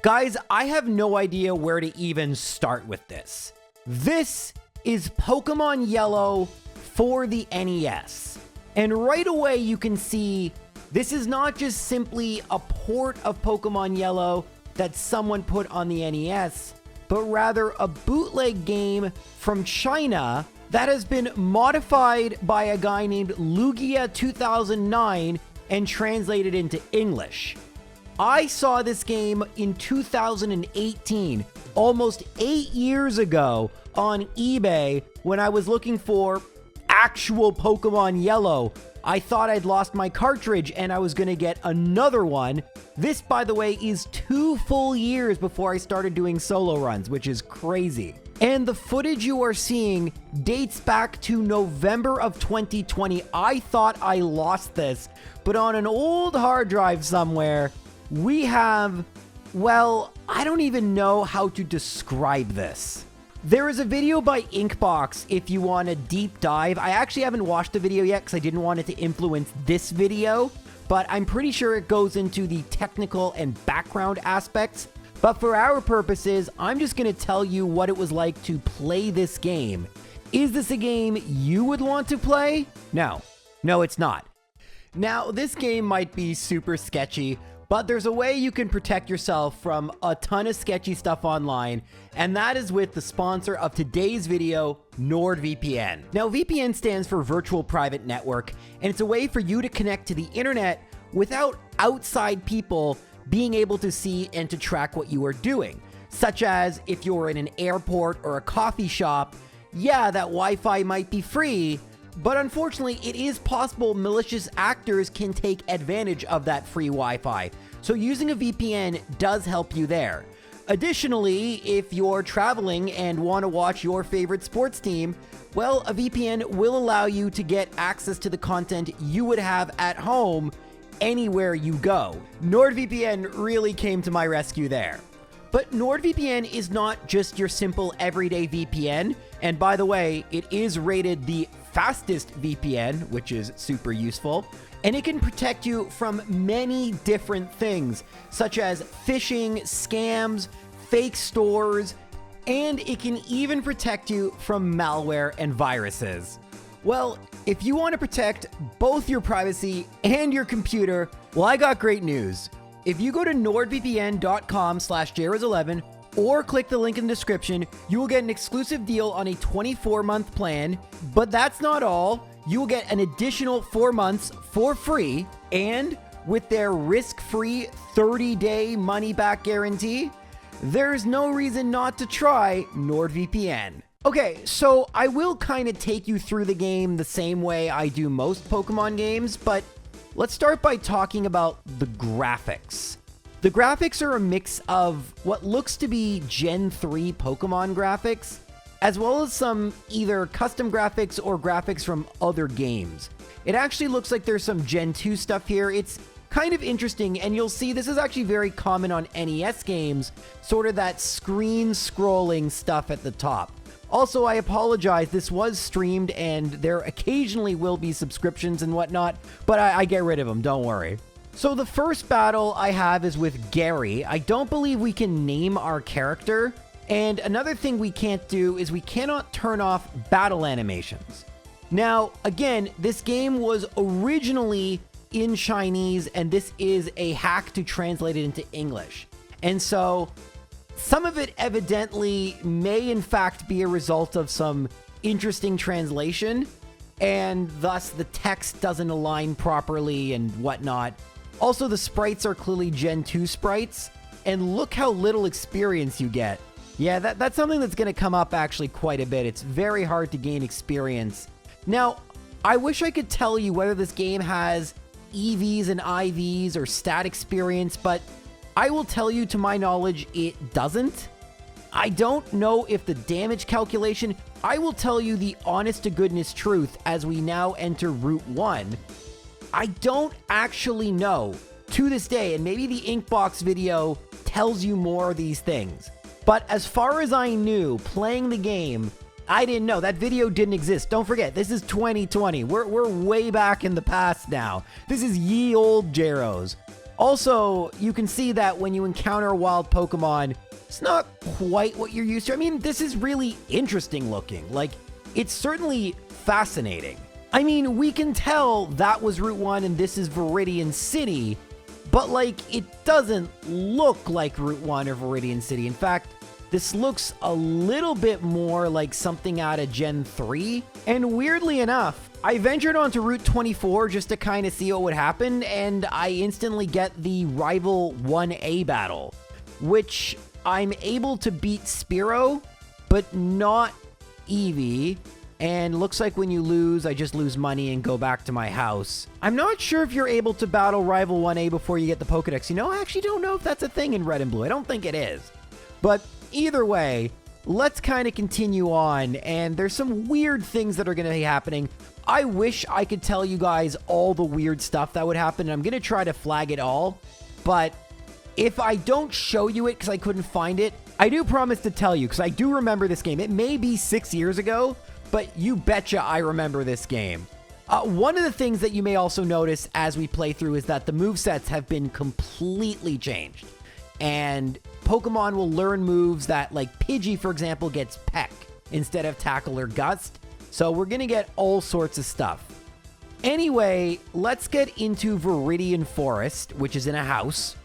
Guys, I have no idea where to even start with this. This is Pokemon Yellow for the NES. And right away you can see this is not just simply a port of Pokemon Yellow that someone put on the NES, but rather a bootleg game from China that has been modified by a guy named Lugia 2009 and translated into English. I saw this game in 2018, almost 8 years ago, on eBay when I was looking for actual Pokemon Yellow. I thought I'd lost my cartridge and I was going to get another one. This, by the way, is 2 full years before I started doing solo runs, which is crazy. And the footage you are seeing dates back to November of 2020. I thought I lost this, but on an old hard drive somewhere, we have, well, I don't even know how to describe this. There is a video by Inkbox if you want a deep dive. I actually haven't watched the video yet because I didn't want it to influence this video, but I'm pretty sure it goes into the technical and background aspects. But for our purposes, I'm just going to tell you what it was like to play this game. Is this a game you would want to play? No, it's not. Now, this game might be super sketchy, but there's a way you can protect yourself from a ton of sketchy stuff online, and that is with the sponsor of today's video, NordVPN. Now, VPN stands for Virtual Private Network, and it's a way for you to connect to the internet without outside people being able to see and to track what you are doing. Such as if you're in an airport or a coffee shop, yeah, that Wi-Fi might be free, but unfortunately, it is possible malicious actors can take advantage of that free Wi-Fi. So using a VPN does help you there. Additionally, if you're traveling and want to watch your favorite sports team, well, a VPN will allow you to get access to the content you would have at home anywhere you go. NordVPN really came to my rescue there. But NordVPN is not just your simple everyday VPN. And by the way, it is rated the fastest VPN, which is super useful. And it can protect you from many different things, such as phishing, scams, fake stores, and it can even protect you from malware and viruses. Well, if you want to protect both your privacy and your computer, well, I got great news. If you go to nordvpn.com/jrez11 or click the link in the description, you will get an exclusive deal on a 24-month plan. But that's not all. You will get an additional 4 months for free, and with their risk-free 30-day money-back guarantee, there's no reason not to try NordVPN. Okay, so I will kind of take you through the game the same way I do most Pokemon games, but let's start by talking about the graphics. The graphics are a mix of what looks to be Gen 3 Pokemon graphics, as well as some either custom graphics or graphics from other games. It actually looks like there's some Gen 2 stuff here. It's kind of interesting, and you'll see this is actually very common on NES games, sort of that screen scrolling stuff at the top. Also, I apologize, this was streamed and there occasionally will be subscriptions and whatnot, but I get rid of them, don't worry. So the first battle I have is with Gary. I don't believe we can name our character. And another thing we can't do is we cannot turn off battle animations. Now, again, this game was originally in Chinese, and this is a hack to translate it into English. And so some of it evidently may in fact be a result of some interesting translation, and thus the text doesn't align properly and whatnot. Also, the sprites are clearly Gen 2 sprites, and look how little experience you get. Yeah, that's something that's going to come up actually quite a bit. It's very hard to gain experience. Now, I wish I could tell you whether this game has EVs and IVs or stat experience, but I will tell you to my knowledge it doesn't. I don't know if the damage calculation, I will tell you the honest to goodness truth as we now enter Route 1. I don't actually know to this day, and maybe the Inkbox video tells you more of these things. But as far as I knew, playing the game, I didn't know. That video didn't exist. Don't forget, this is 2020. We're way back in the past now. This is ye old Jaros. Also, you can see that when you encounter a wild Pokemon, it's not quite what you're used to. I mean, this is really interesting looking. Like, it's certainly fascinating. I mean, we can tell that was Route 1 and this is Viridian City, but like, it doesn't look like Route 1 or Viridian City. In fact, this looks a little bit more like something out of Gen 3. And weirdly enough, I ventured onto Route 24 just to kind of see what would happen, and I instantly get the Rival 1A battle, which I'm able to beat Spearow, but not Eevee. And looks like when you lose, I just lose money and go back to my house. I'm not sure if you're able to battle Rival 1A before you get the Pokedex. You know, I actually don't know if that's a thing in Red and Blue. I don't think it is. But either way, let's kind of continue on. And there's some weird things that are going to be happening. I wish I could tell you guys all the weird stuff that would happen. And I'm going to try to flag it all. But if I don't show you it because I couldn't find it, I do promise to tell you because I do remember this game. It may be 6 years ago, but you betcha I remember this game. One of the things that you may also notice as we play through is that the movesets have been completely changed. And Pokemon will learn moves that, like Pidgey, for example, gets Peck instead of Tackle or Gust. So we're going to get all sorts of stuff. Anyway, let's get into Viridian Forest, which is in a house.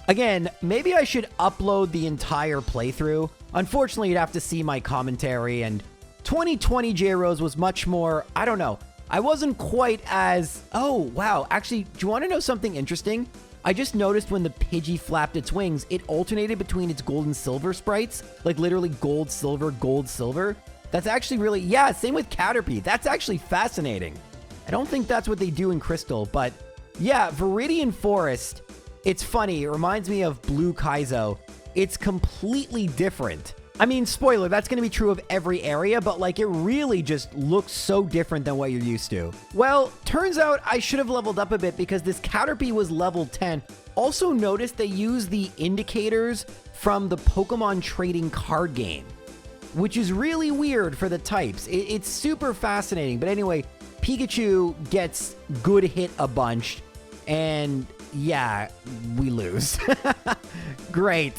Again, maybe I should upload the entire playthrough. Unfortunately, you'd have to see my commentary, and 2020 J-Rose was much more, I don't know. I wasn't quite as, oh, wow. Actually, do you want to know something interesting? I just noticed when the Pidgey flapped its wings, it alternated between its gold and silver sprites. Like literally gold, silver, gold, silver. That's actually really, yeah, same with Caterpie. That's actually fascinating. I don't think that's what they do in Crystal, but yeah, Viridian Forest, it's funny. It reminds me of Blue Kaizo. It's completely different. I mean, spoiler, that's going to be true of every area, but like it really just looks so different than what you're used to. Well, turns out I should have leveled up a bit because this Caterpie was level 10. Also notice they use the indicators from the Pokemon trading card game, which is really weird for the types. It's super fascinating. But anyway, Pikachu gets good hit a bunch, and yeah, we lose. Great.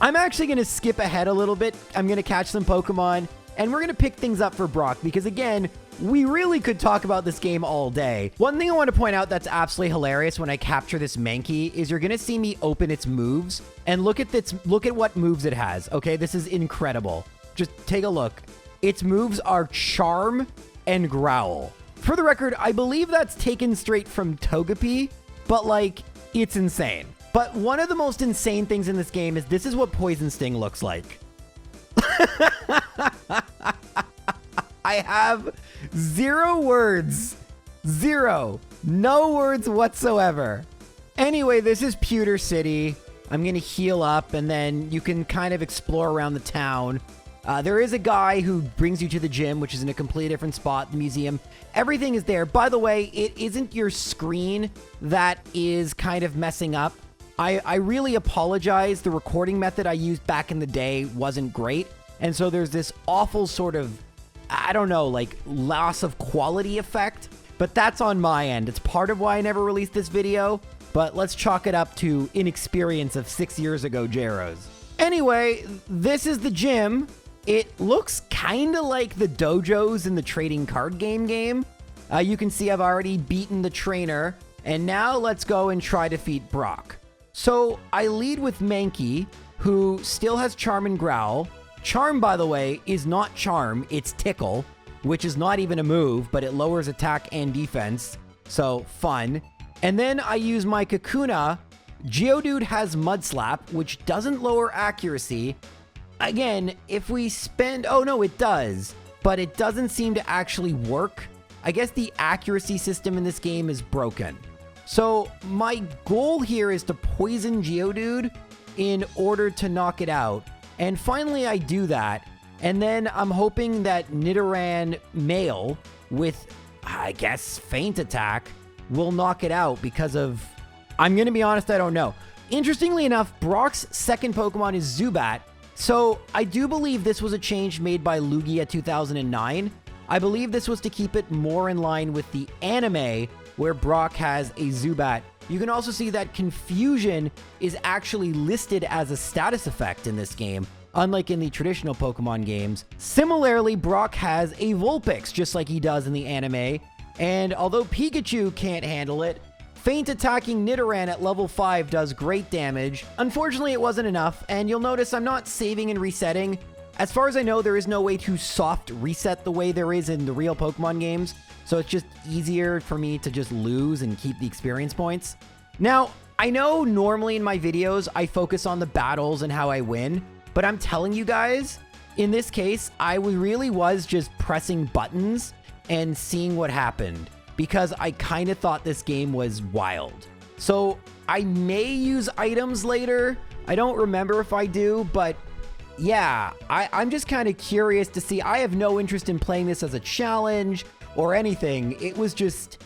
I'm actually going to skip ahead a little bit. I'm going to catch some Pokemon, and we're going to pick things up for Brock, because again, we really could talk about this game all day. One thing I want to point out that's absolutely hilarious when I capture this Mankey is you're going to see me open its moves, and look at what moves it has. Okay, this is incredible. Just take a look. Its moves are Charm and Growl. For the record, I believe that's taken straight from Togepi, but like, it's insane. But one of the most insane things in this game is this is what Poison Sting looks like. I have zero words. Zero. No words whatsoever. Anyway, this is Pewter City. I'm going to heal up, and then you can kind of explore around the town. There is a guy who brings you to the gym, which is in a completely different spot, the museum. Everything is there. By the way, it isn't your screen that is kind of messing up. I really apologize. The recording method I used back in the day wasn't great. And so there's this awful sort of, I don't know, like loss of quality effect. But that's on my end. It's part of why I never released this video. But let's chalk it up to inexperience of 6 years ago, J-Rose. Anyway, this is the gym. It looks kind of like the dojos in the trading card game. You can see I've already beaten the trainer. And now let's go and try to defeat Brock. So I lead with Mankey, who still has Charm and Growl. Charm, by the way, is not Charm, it's Tickle, which is not even a move, but it lowers attack and defense. So fun. And then I use my Kakuna. Geodude has Mud Slap, which doesn't lower accuracy. Again, if we spend... Oh, no, it does. But it doesn't seem to actually work. I guess the accuracy system in this game is broken. So my goal here is to poison Geodude in order to knock it out. And finally I do that. And then I'm hoping that Nidoran Male with, I guess, Feint Attack will knock it out because of... I'm going to be honest, I don't know. Interestingly enough, Brock's second Pokemon is Zubat. So I do believe this was a change made by Lugia 2009. I believe this was to keep it more in line with the anime where Brock has a Zubat You can also see that confusion is actually listed as a status effect in this game, unlike in the traditional Pokemon games. Similarly, Brock has a Vulpix, just like he does in the anime, and although Pikachu can't handle it, feint attacking Nidoran at level 5 does great damage. Unfortunately, it wasn't enough, and you'll notice I'm not saving and resetting. As far as I know, there is no way to soft reset the way there is in the real Pokemon games, so it's just easier for me to just lose and keep the experience points. Now, I know normally in my videos, I focus on the battles and how I win, but I'm telling you guys, in this case, I really was just pressing buttons and seeing what happened, because I kind of thought this game was wild. So I may use items later. I don't remember if I do, but yeah, I'm just kind of curious to see. I have no interest in playing this as a challenge or anything. It was just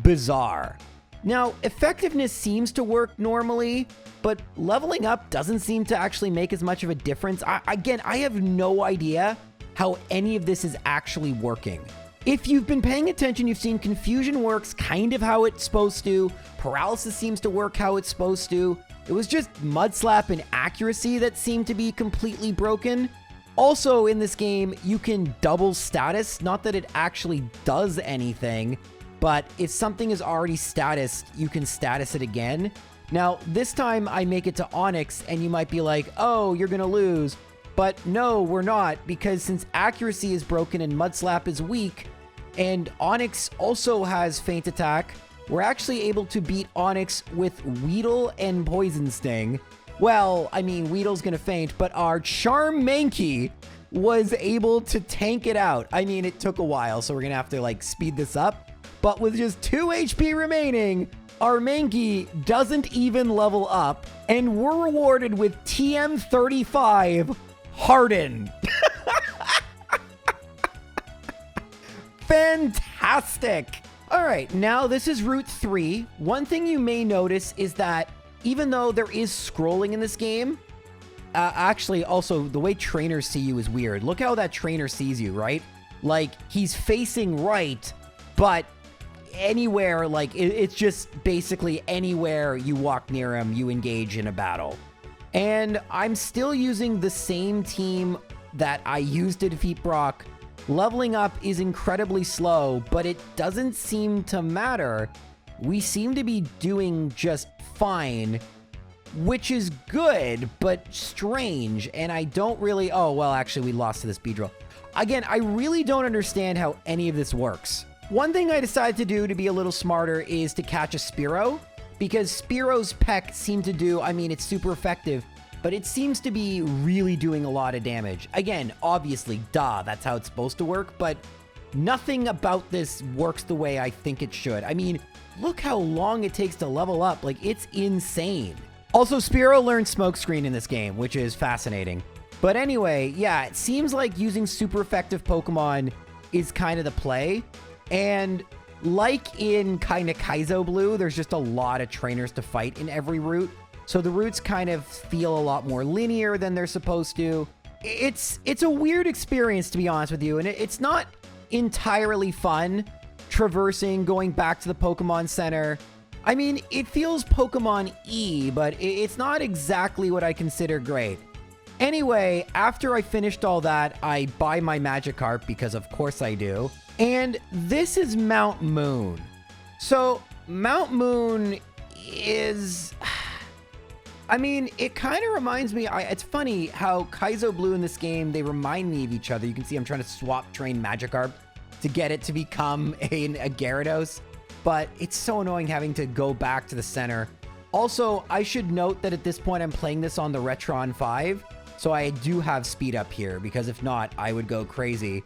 bizarre. Now, effectiveness seems to work normally, but leveling up doesn't seem to actually make as much of a difference. Again, I have no idea how any of this is actually working. If you've been paying attention, you've seen confusion works kind of how it's supposed to. Paralysis seems to work how it's supposed to. It was just Mud Slap and accuracy that seemed to be completely broken. Also in this game, you can double status. Not that it actually does anything, but if something is already statused, you can status it again. Now, this time I make it to Onyx, and you might be like, oh, you're gonna lose. But no, we're not, because since accuracy is broken and Mud Slap is weak, and Onyx also has feint attack, we're actually able to beat Onyx with Weedle and Poison Sting. Well, I mean, Weedle's gonna faint, but our Charm Mankey was able to tank it out. I mean, it took a while, so we're gonna have to, like, speed this up. But with just 2 HP remaining, our Mankey doesn't even level up, and we're rewarded with TM35 Harden. Fantastic. All right, now this is Route 3. One thing you may notice is that even though there is scrolling in this game, actually also the way trainers see you is weird. Look how that trainer sees you, right? Like, he's facing right, but anywhere, like, it's just basically anywhere you walk near him, you engage in a battle. And I'm still using the same team that I used to defeat Brock. Leveling up is incredibly slow, but it doesn't seem to matter. We seem to be doing just fine, which is good, but strange. And I don't really... Oh, well, actually, we lost to this Beedrill. Again, I really don't understand how any of this works. One thing I decided to do to be a little smarter is to catch a Spearow, because Spearow's peck seemed to do... I mean, it's super effective, but it seems to be really doing a lot of damage. Again, obviously, duh, that's how it's supposed to work, but nothing about this works the way I think it should. I mean, look how long it takes to level up. Like, it's insane. Also, Spearow learned Smokescreen in this game, which is fascinating. But anyway, yeah, it seems like using super effective Pokemon is kind of the play. And like in kind of Kaizo Blue, there's just a lot of trainers to fight in every route. So the routes kind of feel a lot more linear than they're supposed to. It's a weird experience, to be honest with you. And it's not entirely fun traversing, going back to the Pokemon Center. I mean, it feels Pokemon-y, but it's not exactly what I consider great. Anyway, after I finished all that, I buy my Magikarp, because of course I do. And this is Mount Moon. So Mount Moon is... I mean, it kind of reminds me... it's funny how Kaizo Blue in this game, they remind me of each other. You can see I'm trying to swap train Magikarp to get it to become a Gyarados. But it's so annoying having to go back to the center. Also, I should note that at this point, I'm playing this on the Retron 5. So I do have speed up here, because if not, I would go crazy.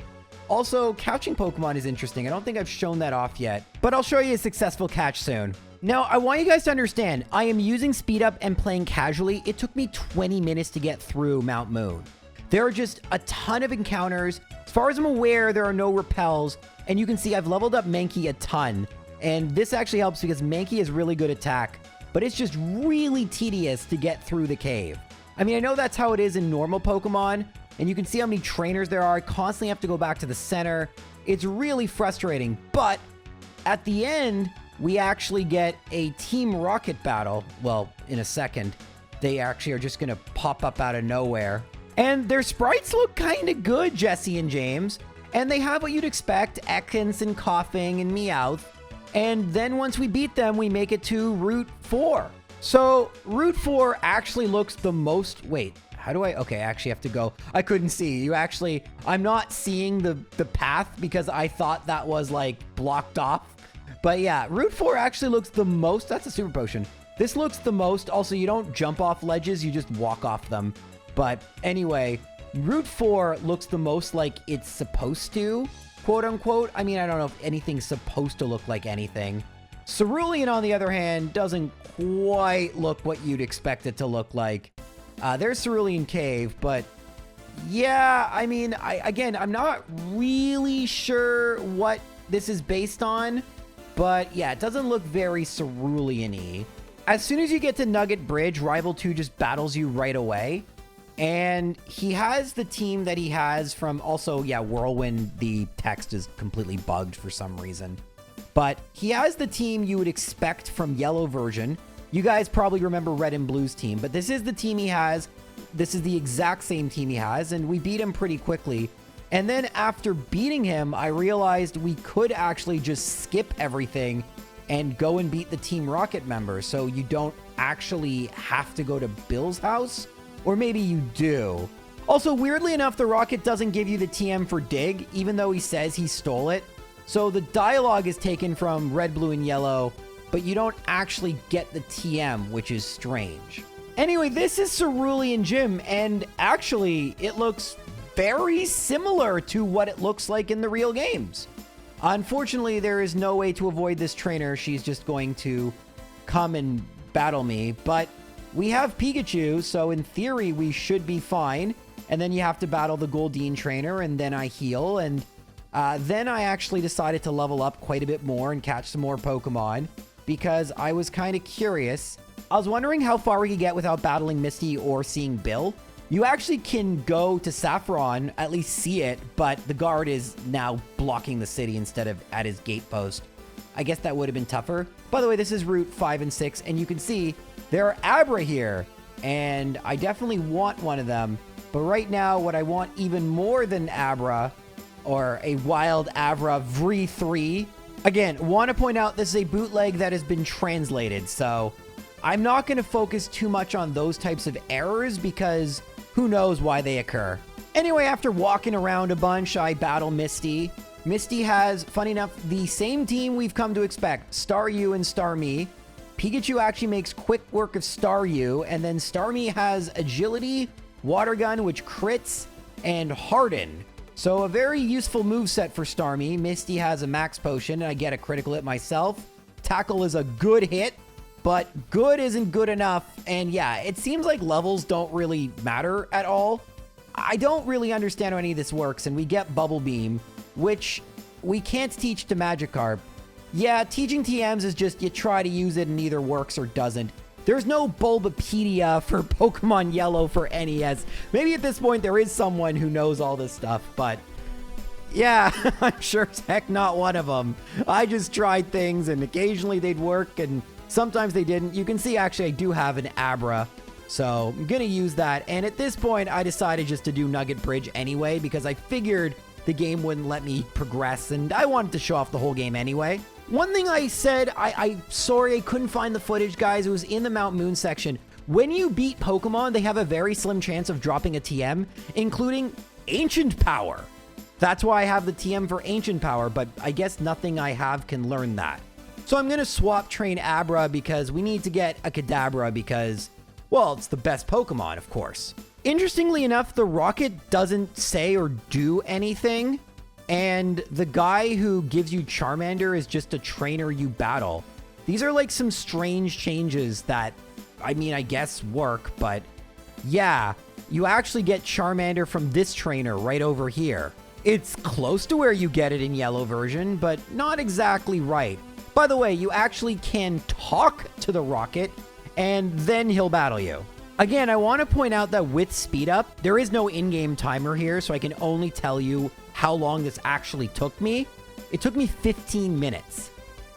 Also, catching Pokemon is interesting. I don't think I've shown that off yet, but I'll show you a successful catch soon. Now, I want you guys to understand, I am using speed up and playing casually. It took me 20 minutes to get through Mount Moon. There are just a ton of encounters. As far as I'm aware, there are no repels. And you can see I've leveled up Mankey a ton. And this actually helps because Mankey has really good attack, but it's just really tedious to get through the cave. I mean, I know that's how it is in normal Pokemon, and you can see how many trainers there are. I constantly have to go back to the center. It's really frustrating, but at the end, we actually get a Team Rocket battle. Well, in a second. They actually are just going to pop up out of nowhere. And their sprites look kind of good, Jesse and James. And they have what you'd expect, Ekans and Coughing and Meowth. And then once we beat them, we make it to Route 4. So Route 4 actually looks the most... Wait, how do I... Okay, I actually have to go. I couldn't see. You actually... I'm not seeing the path because I thought that was like blocked off. But yeah, Route 4 actually looks the most... That's a super potion. This looks the most. Also, you don't jump off ledges. You just walk off them. But anyway, Route 4 looks the most like it's supposed to, quote unquote. I mean, I don't know if anything's supposed to look like anything. Cerulean, on the other hand, doesn't quite look what you'd expect it to look like. There's Cerulean Cave, but yeah, I mean, I'm not really sure what this is based on, but yeah, it doesn't look very Cerulean-y. As soon as you get to Nugget Bridge, Rival 2 just battles you right away. And he has the team that he has from also, yeah, Whirlwind. The text is completely bugged for some reason. But he has the team you would expect from Yellow version. You guys probably remember Red and Blue's team, but this is the team he has. This is the exact same team he has, and we beat him pretty quickly. And then after beating him, I realized we could actually just skip everything and go and beat the Team Rocket members, so you don't actually have to go to Bill's house, or maybe you do. Also, weirdly enough, the Rocket doesn't give you the TM for Dig, even though he says he stole it. So the dialogue is taken from Red, Blue, and Yellow, but you don't actually get the TM, which is strange. Anyway, this is Cerulean Gym, and actually, it looks very similar to what it looks like in the real games. Unfortunately, there is no way to avoid this trainer. She's just going to come and battle me. But we have Pikachu, so in theory, we should be fine. And then you have to battle the Goldeen trainer, and then I heal. And then I actually decided to level up quite a bit more and catch some more Pokemon because I was kind of curious. I was wondering how far we could get without battling Misty or seeing Bill. You actually can go to Saffron, at least see it, but the guard is now blocking the city instead of at his gate post. I guess that would have been tougher. By the way, this is Route 5 and 6, and you can see there are Abra here, and I definitely want one of them. But right now, what I want even more than Abra, or a Wild Abra V3, again, want to point out this is a bootleg that has been translated, so I'm not going to focus too much on those types of errors because who knows why they occur. Anyway, after walking around a bunch, I battle Misty. Misty has, funny enough, the same team we've come to expect, Staryu and Starmie. Pikachu actually makes quick work of Staryu, and then Starmie has Agility, Water Gun, which crits, and Harden. So a very useful moveset for Starmie. Misty has a Max Potion, and I get a critical hit myself. Tackle is a good hit, but good isn't good enough. And yeah, it seems like levels don't really matter at all. I don't really understand how any of this works, and we get Bubble Beam, which we can't teach to Magikarp. Yeah, teaching TMs is just you try to use it and either works or doesn't. There's no Bulbapedia for Pokemon Yellow for NES. Maybe at this point there is someone who knows all this stuff, but yeah, I'm sure as heck not one of them. I just tried things and occasionally they'd work and sometimes they didn't. You can see actually I do have an Abra, so I'm gonna use that. And at this point I decided just to do Nugget Bridge anyway because I figured the game wouldn't let me progress and I wanted to show off the whole game anyway. One thing I said, sorry I couldn't find the footage, guys. It was in the Mount Moon section. When you beat Pokemon, they have a very slim chance of dropping a TM, including Ancient Power. That's why I have the TM for Ancient Power, but I guess nothing I have can learn that. So I'm going to swap train Abra because we need to get a Kadabra because, well, it's the best Pokemon, of course. Interestingly enough, the Rocket doesn't say or do anything. And the guy who gives you Charmander is just a trainer you battle. These are like some strange changes that, I mean, I guess work, but yeah, you actually get Charmander from this trainer right over here. It's close to where you get it in Yellow version, but not exactly right. By the way, you actually can talk to the Rocket, and then he'll battle you. Again, I want to point out that with Speed Up, there is no in-game timer here, so I can only tell you how long this actually took me. It took me 15 minutes.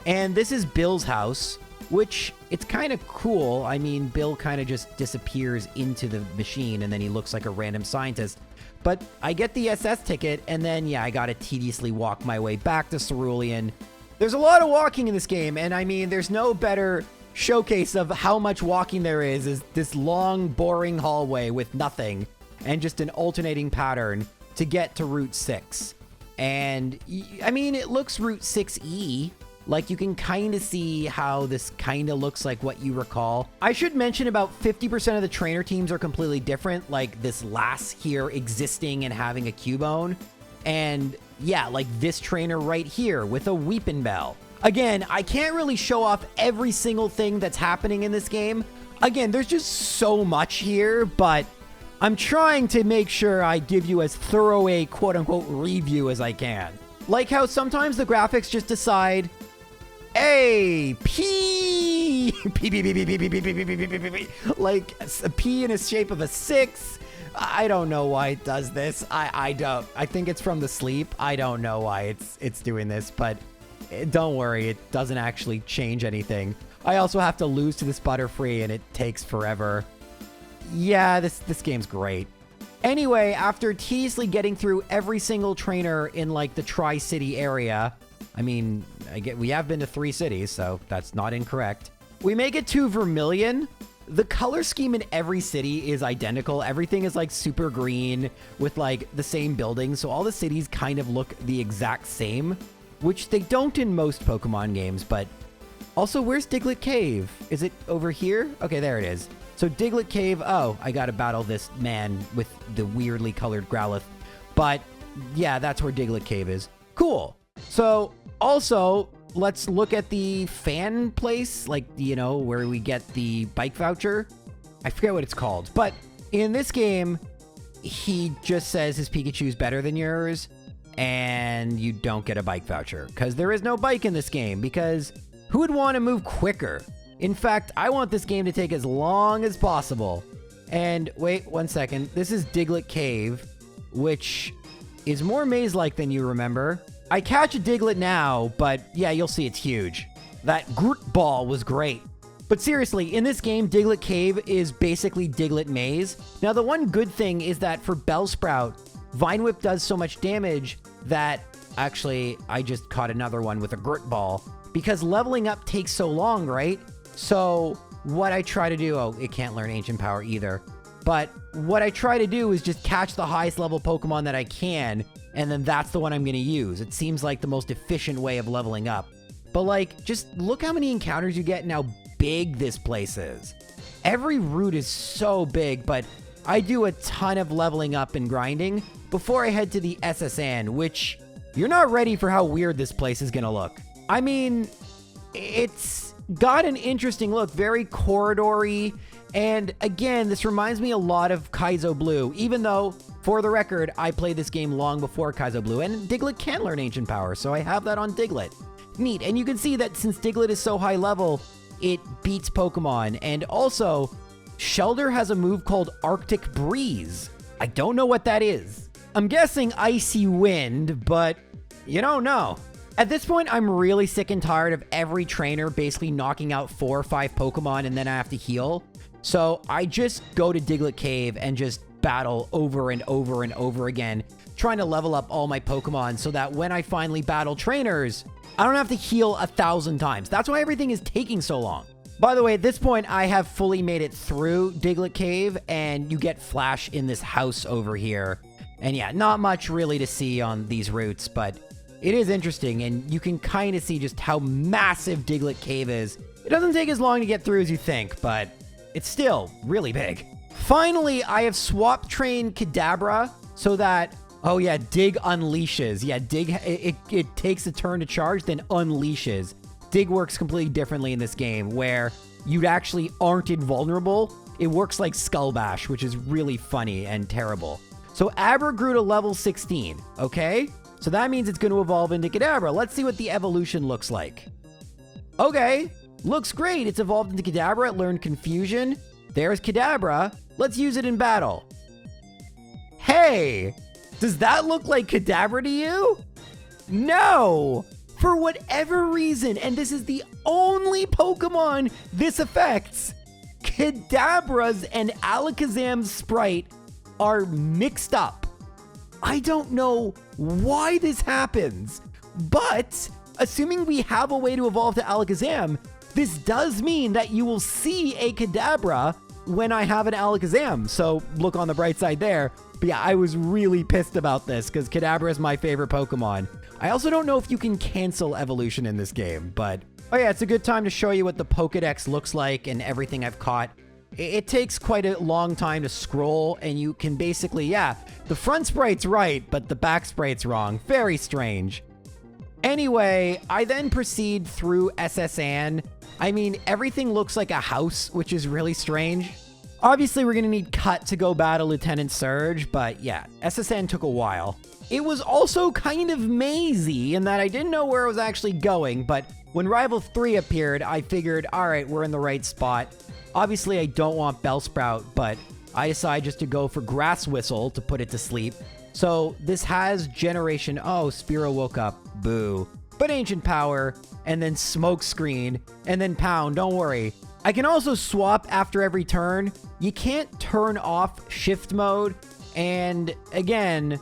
And this is Bill's house, which it's kind of cool. I mean, Bill kind of just disappears into the machine and then he looks like a random scientist. But I get the SS ticket and then, yeah, I gotta tediously walk my way back to Cerulean. There's a lot of walking in this game, and I mean, there's no better showcase of how much walking there is this long, boring hallway with nothing and just an alternating pattern to get to Route 6. And, I mean, it looks Route 6E. Like, you can kind of see how this kind of looks like what you recall. I should mention about 50% of the trainer teams are completely different, like this Lass here existing and having a Cubone. And yeah, like this trainer right here with a Weepin' Bell. Again, I can't really show off every single thing that's happening in this game. Again, there's just so much here, but I'm trying to make sure I give you as thorough a quote-unquote review as I can. Like how sometimes the graphics just decide, A, P, like a P in the shape of a 6. I don't know why it does this. I don't. I think it's from the sleep. I don't know why it's doing this, but don't worry, it doesn't actually change anything. I also have to lose to this Butterfree, and it takes forever. Yeah, this game's great. Anyway, after tediously getting through every single trainer in like the Tri-City area, I mean, we have been to 3 cities, so that's not incorrect. We make it to Vermilion. The color scheme in every city is identical. Everything is like super green with like the same buildings. So all the cities kind of look the exact same, which they don't in most Pokemon games. But also, where's Diglett Cave? Is it over here? Okay, there it is. So Diglett Cave. Oh, I got to battle this man with the weirdly colored Growlithe. But yeah, that's where Diglett Cave is. Cool. So also, let's look at the fan place, like, you know, where we get the bike voucher. I forget what it's called. But in this game, he just says his Pikachu's better than yours, and you don't get a bike voucher. Because there is no bike in this game, because who would want to move quicker? In fact, I want this game to take as long as possible. And wait, 1 second. This is Diglett Cave, which is more maze-like than you remember. I catch a Diglett now, but yeah, you'll see it's huge. That Groot ball was great. But seriously, in this game, Diglett Cave is basically Diglett Maze. Now, the one good thing is that for Bellsprout, Vine Whip does so much damage that... Actually, I just caught another one with a Groot ball. Because leveling up takes so long, right? So, what I try to do... Oh, it can't learn Ancient Power either. But what I try to do is just catch the highest level Pokemon that I can, and then that's the one I'm going to use. It seems like the most efficient way of leveling up. But like, just look how many encounters you get and how big this place is. Every route is so big, but I do a ton of leveling up and grinding before I head to the SSN, which you're not ready for how weird this place is going to look. I mean, it's got an interesting look, very corridory. And again, this reminds me a lot of Kaizo Blue, even though, for the record, I played this game long before Kaizo Blue, and Diglett can learn Ancient Power, so I have that on Diglett. Neat, and you can see that since Diglett is so high level, it beats Pokemon. And also, Shelder has a move called Arctic Breeze. I don't know what that is. I'm guessing Icy Wind, but you don't know. At this point, I'm really sick and tired of every trainer basically knocking out 4 or 5 Pokemon and then I have to heal. So I just go to Diglett Cave and just battle over and over and over again, trying to level up all my Pokemon so that when I finally battle trainers, I don't have to heal 1,000 times. That's why everything is taking so long. By the way, at this point, I have fully made it through Diglett Cave, and you get Flash in this house over here. And yeah, not much really to see on these routes, but it is interesting, and you can kind of see just how massive Diglett Cave is. It doesn't take as long to get through as you think, but it's still really big. Finally, I have swap trained Kadabra so that, oh yeah, Dig unleashes. Yeah, Dig, it takes a turn to charge, then unleashes. Dig works completely differently in this game, where you actually aren't invulnerable. It works like Skull Bash, which is really funny and terrible. So Abra grew to level 16, okay? So that means it's going to evolve into Kadabra. Let's see what the evolution looks like. Okay, looks great. It's evolved into Kadabra. It learned Confusion. There's Kadabra. Let's use it in battle. Hey, does that look like Kadabra to you? No! For whatever reason, and this is the only Pokemon this affects, Kadabra's and Alakazam's sprite are mixed up. I don't know why this happens, but assuming we have a way to evolve to Alakazam, this does mean that you will see a Kadabra when I have an Alakazam, so look on the bright side there. But yeah, I was really pissed about this because Kadabra is my favorite Pokemon. I also don't know if you can cancel evolution in this game, but oh yeah, it's a good time to show you what the Pokedex looks like and everything I've caught. It takes quite a long time to scroll, and you can basically, yeah, the front sprite's right, but the back sprite's wrong. Very strange. Anyway, I then proceed through SSN. I mean, everything looks like a house, which is really strange. Obviously, we're going to need Cut to go battle Lieutenant Surge, but yeah, SSN took a while. It was also kind of mazy in that I didn't know where I was actually going, but when Rival 3 appeared, I figured, all right, we're in the right spot. Obviously, I don't want Bellsprout, but I decided just to go for Grass Whistle to put it to sleep. So this has Generation... Oh, Spearow woke up. Boo. But Ancient Power, and then Smoke Screen, and then Pound. Don't worry. I can also swap after every turn. You can't turn off Shift Mode. And again,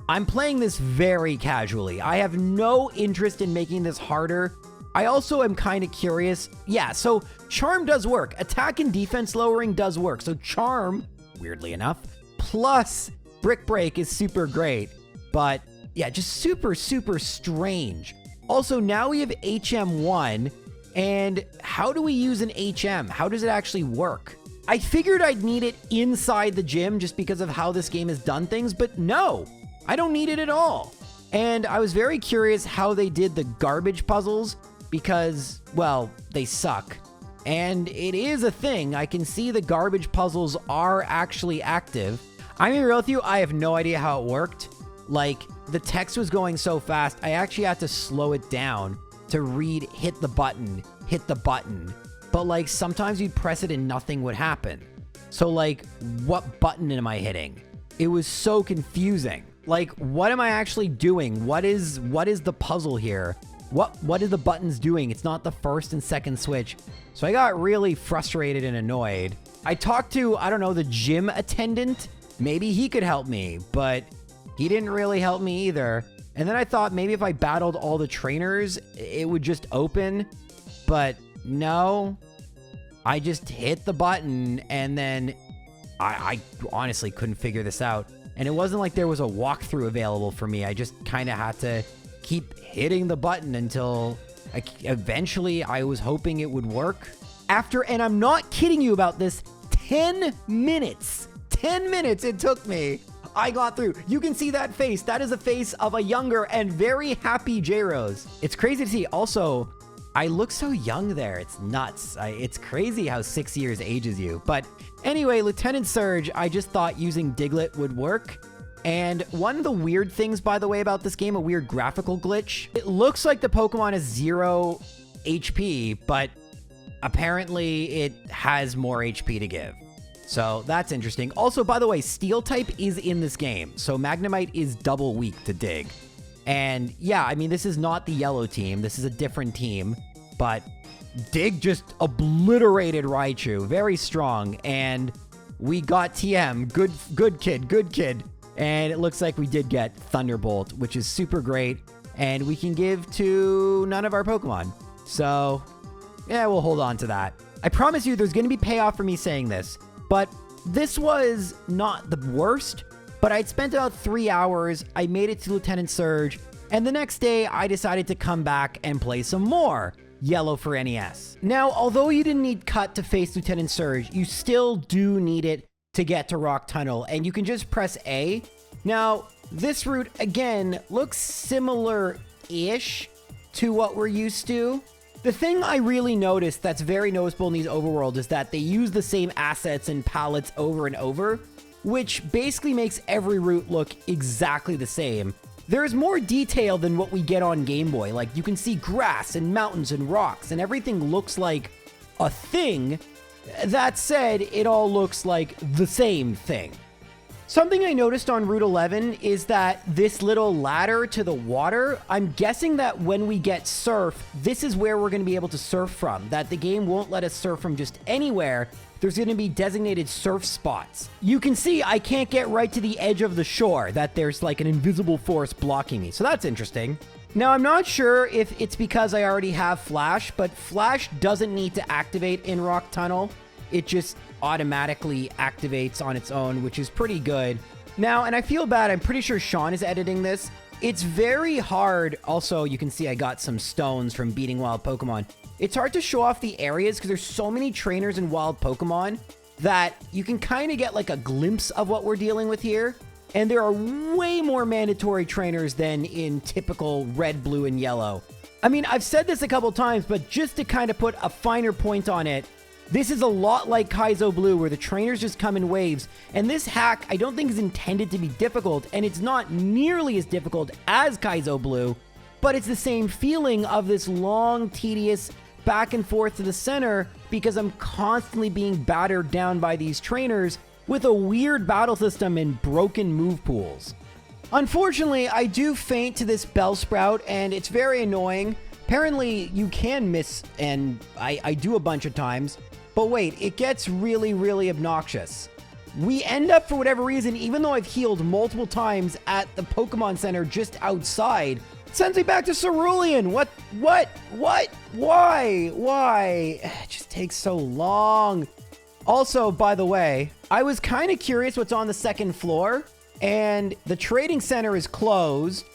I'm playing this very casually. I have no interest in making this harder. I also am kind of curious. Yeah, so Charm does work. Attack and defense lowering does work. So Charm, weirdly enough, plus Brick Break is super great. But yeah, just super, super strange. Also, now we have HM1. And how do we use an HM? How does it actually work? I figured I'd need it inside the gym just because of how this game has done things, but no, I don't need it at all. And I was very curious how they did the garbage puzzles because, well, they suck. And it is a thing. I can see the garbage puzzles are actually active. I'm gonna be real with you, I have no idea how it worked. Like, the text was going so fast, I actually had to slow it down to read hit the button. But like, sometimes you'd press it and nothing would happen. So like, what button am I hitting? It was so confusing. Like, what am I actually doing? What is the puzzle here? What are the buttons doing? It's not the first and second switch. So I got really frustrated and annoyed. I talked to, I don't know, the gym attendant. Maybe he could help me, but he didn't really help me either. And then I thought maybe if I battled all the trainers, it would just open. But no, I just hit the button and then I honestly couldn't figure this out. And it wasn't like there was a walkthrough available for me. I just kind of had to keep hitting the button until eventually I was hoping it would work. After, and I'm not kidding you about this, 10 minutes it took me. I got through. You can see that face. That is a face of a younger and very happy J-Rose. It's crazy to see. Also, I look so young there. It's nuts. It's crazy how 6 years ages you. But anyway, Lieutenant Surge, I just thought using Diglett would work. And one of the weird things, by the way, about this game, a weird graphical glitch. It looks like the Pokemon is 0 HP, but apparently it has more HP to give. So that's interesting. Also, by the way, Steel type is in this game. So Magnemite is double weak to Dig. And yeah, I mean, this is not the yellow team. This is a different team. But Dig just obliterated Raichu. Very strong. And we got TM. Good kid. And it looks like we did get Thunderbolt, which is super great. And we can give to none of our Pokemon. So yeah, we'll hold on to that. I promise you there's going to be payoff for me saying this. But this was not the worst, but I'd spent about 3 hours, I made it to Lieutenant Surge, and the next day I decided to come back and play some more Yellow for NES. Now, although you didn't need Cut to face Lieutenant Surge, you still do need it to get to Rock Tunnel, and you can just press A. Now, this route, again, looks similar-ish to what we're used to. The thing I really noticed that's very noticeable in these overworlds is that they use the same assets and palettes over and over, which basically makes every route look exactly the same. There is more detail than what we get on Game Boy. Like, you can see grass and mountains and rocks, and everything looks like a thing. That said, it all looks like the same thing. Something I noticed on Route 11 is that this little ladder to the water, I'm guessing that when we get surf, this is where we're going to be able to surf from, that the game won't let us surf from just anywhere. There's going to be designated surf spots. You can see I can't get right to the edge of the shore, that there's like an invisible force blocking me. So that's interesting. Now, I'm not sure if it's because I already have Flash, but Flash doesn't need to activate in Rock Tunnel. It just automatically activates on its own, which is pretty good. Now, and I feel bad, I'm pretty sure Sean is editing this. It's very hard. Also, you can see I got some stones from beating wild Pokemon. It's hard to show off the areas because there's so many trainers and wild Pokemon that you can kind of get like a glimpse of what we're dealing with here. And there are way more mandatory trainers than in typical red, blue, and yellow. I mean, I've said this a couple times, but just to kind of put a finer point on it, this is a lot like Kaizo Blue, where the trainers just come in waves. And this hack, I don't think is intended to be difficult, and it's not nearly as difficult as Kaizo Blue, but it's the same feeling of this long, tedious back and forth to the center because I'm constantly being battered down by these trainers with a weird battle system and broken move pools. Unfortunately, I do faint to this Bellsprout, and it's very annoying. Apparently, you can miss, and I do a bunch of times. But wait, it gets really, really obnoxious. We end up, for whatever reason, even though I've healed multiple times at the Pokemon Center just outside, it sends me back to Cerulean. What? Why? It just takes so long. Also, by the way, I was kind of curious what's on the second floor, and the trading center is closed.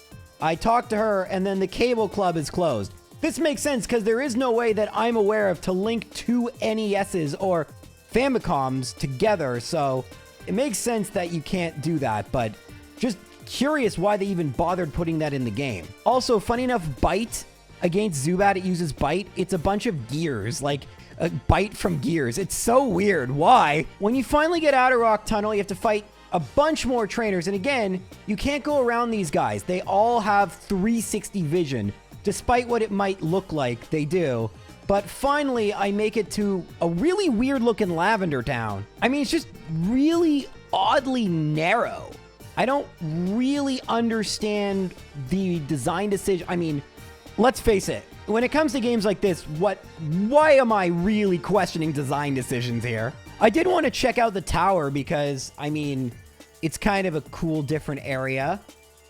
I talked to her, and then the cable club is closed. This makes sense because there is no way that I'm aware of to link two NESs or Famicoms together, so it makes sense that you can't do that, but just curious why they even bothered putting that in the game. Also, funny enough, Bite against Zubat, it uses Bite. It's a bunch of gears, like a Bite from gears. It's so weird. Why? When you finally get out of Rock Tunnel, you have to fight a bunch more trainers, and again, you can't go around these guys. They all have 360 vision. Despite what it might look like, they do. But finally, I make it to a really weird-looking Lavender Town. I mean, it's just really oddly narrow. I don't really understand the design decision. I mean, let's face it. When it comes to games like this, why am I really questioning design decisions here? I did want to check out the tower because, I mean, it's kind of a cool, different area.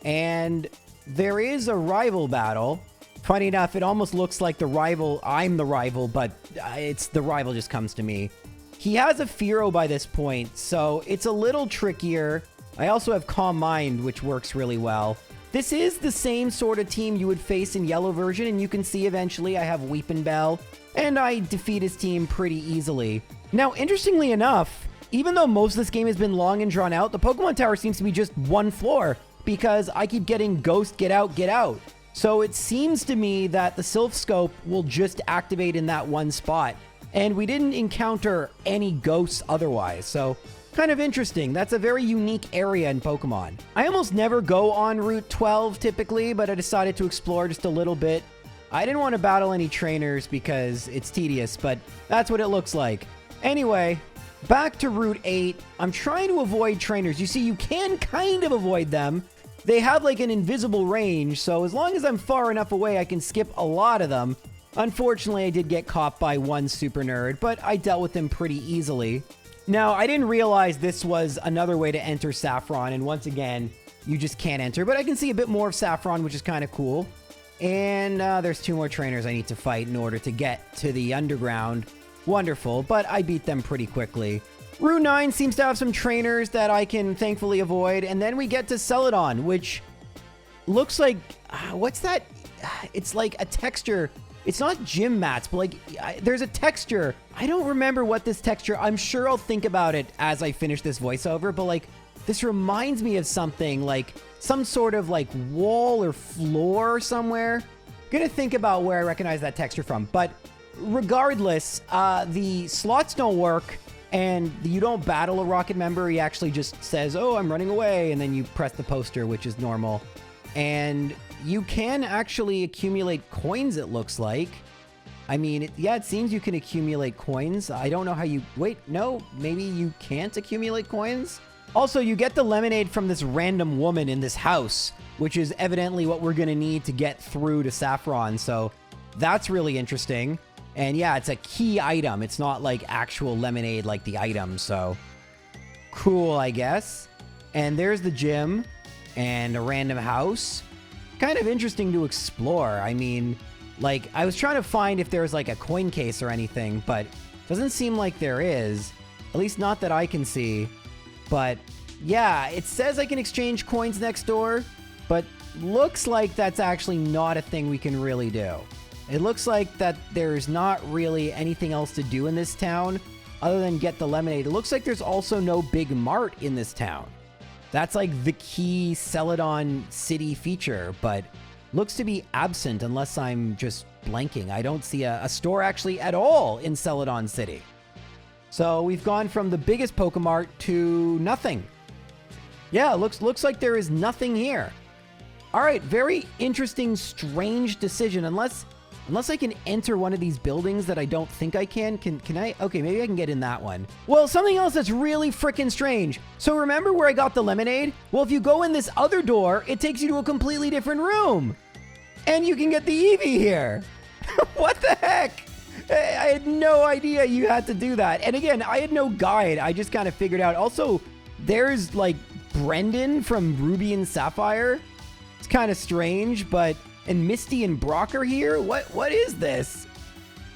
And there is a rival battle. Funny enough, it almost looks like I'm the rival, but it's the rival just comes to me. He has a Fearow by this point, so it's a little trickier. I also have Calm Mind, which works really well. This is the same sort of team you would face in yellow version, and you can see eventually I have Weepinbell, and I defeat his team pretty easily. Now, interestingly enough, even though most of this game has been long and drawn out, the Pokemon Tower seems to be just one floor, because I keep getting Ghost, get out, get out. So it seems to me that the Sylph Scope will just activate in that one spot. And we didn't encounter any ghosts otherwise, so kind of interesting. That's a very unique area in Pokemon. I almost never go on Route 12 typically, but I decided to explore just a little bit. I didn't want to battle any trainers because it's tedious, but that's what it looks like. Anyway, back to Route 8. I'm trying to avoid trainers. You see, you can kind of avoid them. They have like an invisible range, so as long as I'm far enough away, I can skip a lot of them. Unfortunately, I did get caught by one super nerd, but I dealt with him pretty easily. Now, I didn't realize this was another way to enter Saffron, and once again, you just can't enter, but I can see a bit more of Saffron, which is kind of cool. And there's two more trainers I need to fight in order to get to the underground. Wonderful, but I beat them pretty quickly. Route 9 seems to have some trainers that I can thankfully avoid, and then we get to Celadon, which looks like... what's that? It's like a texture. It's not gym mats, but like there's a texture. I don't remember what this texture... I'm sure I'll think about it as I finish this voiceover, but like this reminds me of something, like some sort of like wall or floor somewhere. I'm gonna think about where I recognize that texture from, but regardless, the slots don't work. And you don't battle a Rocket member. He actually just says, oh, I'm running away. And then you press the poster, which is normal. And you can actually accumulate coins, it looks like. I mean, yeah, it seems you can accumulate coins. I don't know how you... Wait, no, maybe you can't accumulate coins? Also, you get the lemonade from this random woman in this house, which is evidently what we're going to need to get through to Saffron. So that's really interesting. And yeah, it's a key item. It's not like actual lemonade like the item. So cool, I guess. And there's the gym and a random house. Kind of interesting to explore. I mean, like, I was trying to find if there's like a coin case or anything, but doesn't seem like there is. At least not that I can see. But yeah, it says I can exchange coins next door, but looks like that's actually not a thing we can really do. It looks like that there's not really anything else to do in this town other than get the lemonade. It looks like there's also no big mart in this town. That's like the key Celadon City feature, but looks to be absent unless I'm just blanking. I don't see a store actually at all in Celadon City. So we've gone from the biggest Pokemart to nothing. Yeah, looks like there is nothing here. All right, very interesting, strange decision. Unless I can enter one of these buildings that I don't think I can. Can I? Okay, maybe I can get in that one. Well, something else that's really freaking strange. So remember where I got the lemonade? Well, if you go in this other door, it takes you to a completely different room. And you can get the Eevee here. What the heck? I had no idea you had to do that. And again, I had no guide. I just kind of figured out. Also, there's like Brendan from Ruby and Sapphire. It's kind of strange, but... And Misty and Brock are here? What is this?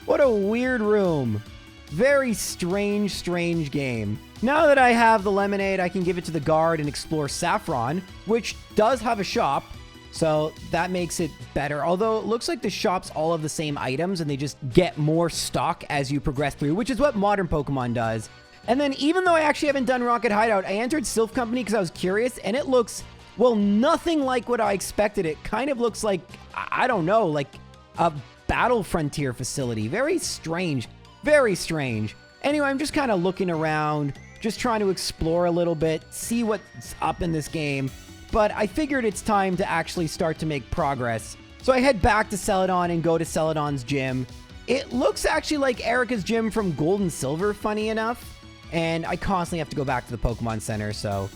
What a weird room. Very strange game. Now that I have the lemonade, I can give it to the guard and explore Saffron, which does have a shop. So that makes it better. Although it looks like the shop's all of the same items and they just get more stock as you progress through, which is what modern Pokemon does. And then even though I actually haven't done Rocket Hideout, I entered Sylph Company because I was curious and it looks, well, nothing like what I expected. It kind of looks like, I don't know, like a Battle Frontier facility. Very strange. Very strange. Anyway, I'm just kind of looking around, just trying to explore a little bit, see what's up in this game. But I figured it's time to actually start to make progress. So I head back to Celadon and go to Celadon's gym. It looks actually like Erica's gym from Gold and Silver, funny enough. And I constantly have to go back to the Pokemon Center, so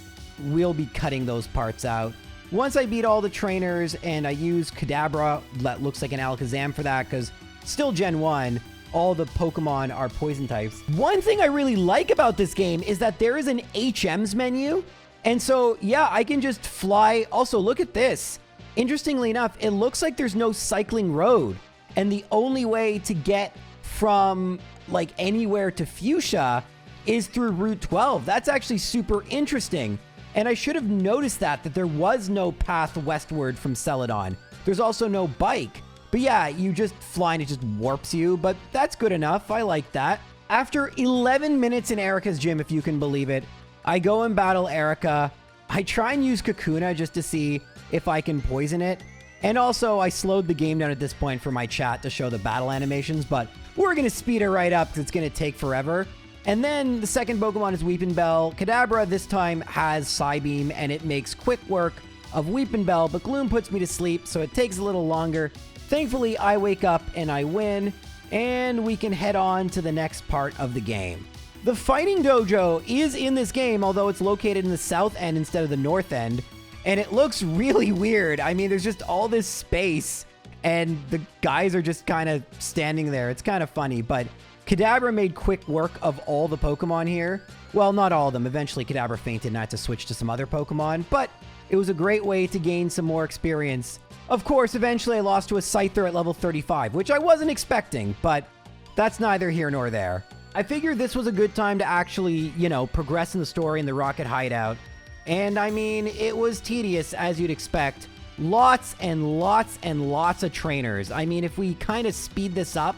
we'll be cutting those parts out. Once I beat all the trainers and I use Kadabra, that looks like an Alakazam for that, because still Gen 1, all the Pokemon are poison types. One thing I really like about this game is that there is an HMs menu. And so, yeah, I can just fly. Also, look at this. Interestingly enough, it looks like there's no cycling road. And the only way to get from, like, anywhere to Fuchsia is through Route 12. That's actually super interesting. And I should have noticed that there was no path westward from Celadon. There's also no bike. But yeah, you just fly and it just warps you. But that's good enough. I like that. After 11 minutes in Erica's gym, if you can believe it, I go and battle Erica. I try and use Kakuna just to see if I can poison it. And also, I slowed the game down at this point for my chat to show the battle animations, but we're going to speed it right up because it's going to take forever. And then the second Pokemon is Weepinbell. Kadabra this time has Psybeam, and it makes quick work of Weepinbell, but Gloom puts me to sleep, so it takes a little longer. Thankfully, I wake up and I win, and we can head on to the next part of the game. The Fighting Dojo is in this game, although it's located in the south end instead of the north end. And it looks really weird. I mean, there's just all this space, and the guys are just kind of standing there. It's kind of funny, but Kadabra made quick work of all the Pokemon here. Well, not all of them. Eventually, Kadabra fainted and I had to switch to some other Pokemon, but it was a great way to gain some more experience. Of course, eventually I lost to a Scyther at level 35, which I wasn't expecting, but that's neither here nor there. I figured this was a good time to actually, progress in the story in the Rocket Hideout. And I mean, it was tedious, as you'd expect. Lots and lots and lots of trainers. I mean, if we kind of speed this up,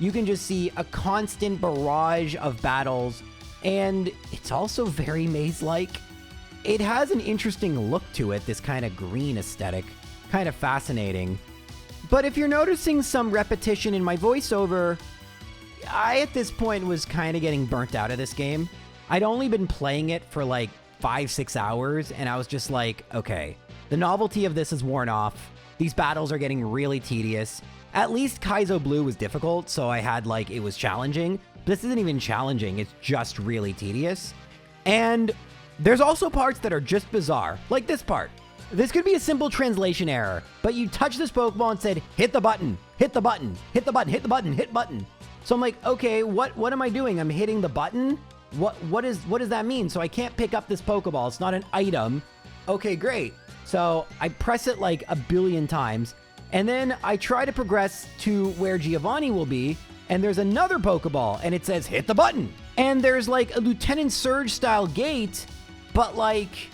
you can just see a constant barrage of battles. And it's also very maze-like. It has an interesting look to it, this kind of green aesthetic. Kind of fascinating. But if you're noticing some repetition in my voiceover, I, at this point, was kind of getting burnt out of this game. I'd only been playing it for like 5-6 hours, and I was just like, okay, the novelty of this is worn off. These battles are getting really tedious. At least Kaizo Blue was difficult, so I had like, it was challenging. But this isn't even challenging, it's just really tedious. And There's also parts that are just bizarre, like this part. This could be a simple translation error, but you touch this Pokeball and said, hit the button, hit the button, hit the button, hit the button, hit button. So I'm like, okay, what am I doing? I'm hitting the button? What does that mean? So I can't pick up this Pokeball. It's not an item. Okay, great. So I press it like a billion times, and then I try to progress to where Giovanni will be, and there's another Pokeball, and it says, hit the button. And there's like a Lieutenant Surge style gate, but like,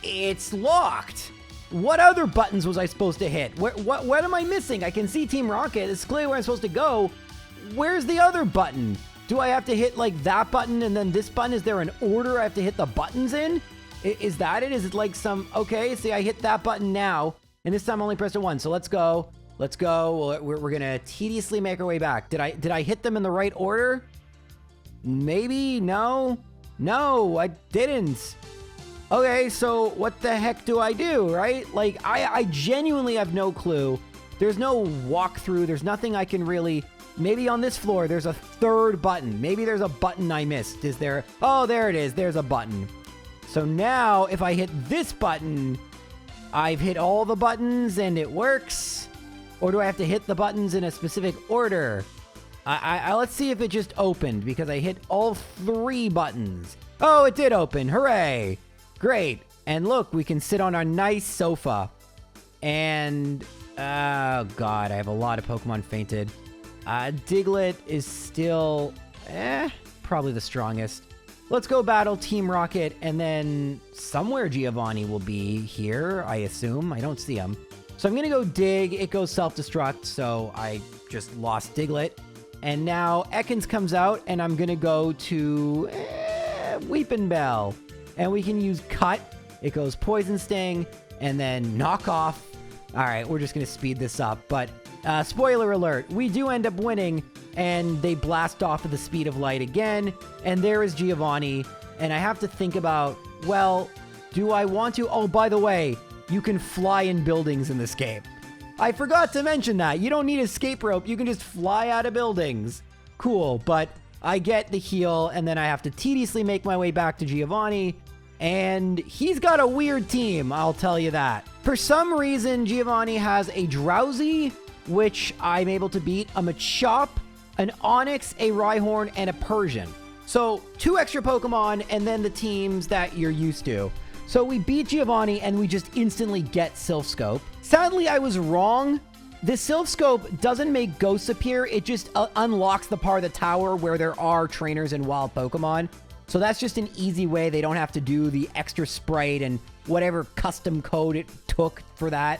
it's locked. What other buttons was I supposed to hit? What am I missing? I can see Team Rocket. It's clearly where I'm supposed to go. Where's the other button? Do I have to hit like that button and then this button? Is there an order I have to hit the buttons in? Is that it? Is it like some, okay, see, I hit that button now, and this time I only pressed it once. So let's go. Let's go. We're gonna tediously make our way back. Did I hit them in the right order? Maybe? No, I didn't. Okay, so what the heck do I do, right? Like, I genuinely have no clue. There's no walkthrough. There's nothing I can really... Maybe on this floor, there's a third button. Maybe there's a button I missed. Is there... Oh, there it is. There's a button. So now, if I hit this button, I've hit all the buttons and it works. Or do I have to hit the buttons in a specific order? Let's see if it just opened, because I hit all 3 buttons. Oh, it did open. Hooray. Great. And look, we can sit on our nice sofa. And, oh god, I have a lot of Pokemon fainted. Diglett is still, probably the strongest. Let's go battle Team Rocket, and then somewhere Giovanni will be here, I assume. I don't see him. So I'm gonna go dig. It goes self-destruct, so I just lost Diglett. And now Ekans comes out, and I'm gonna go to Weepin' Bell. And we can use Cut. It goes Poison Sting, and then Knock Off. All right, we're just going to speed this up. But spoiler alert, we do end up winning, and they blast off at the speed of light again. And there is Giovanni. And I have to think about, well, do I want to? Oh, by the way, you can fly in buildings in this game. I forgot to mention that. You don't need escape rope. You can just fly out of buildings. Cool, but I get the heal, and then I have to tediously make my way back to Giovanni. And he's got a weird team, I'll tell you that. For some reason, Giovanni has a Drowsy, which I'm able to beat, a Machop, an Onix, a Rhyhorn, and a Persian. So 2 extra Pokemon, and then the teams that you're used to. So we beat Giovanni, and we just instantly get Sylph Scope. Sadly, I was wrong. The Sylph Scope doesn't make ghosts appear. It just unlocks the part of the tower where there are trainers and wild Pokemon. So that's just an easy way. They don't have to do the extra sprite and whatever custom code it took for that.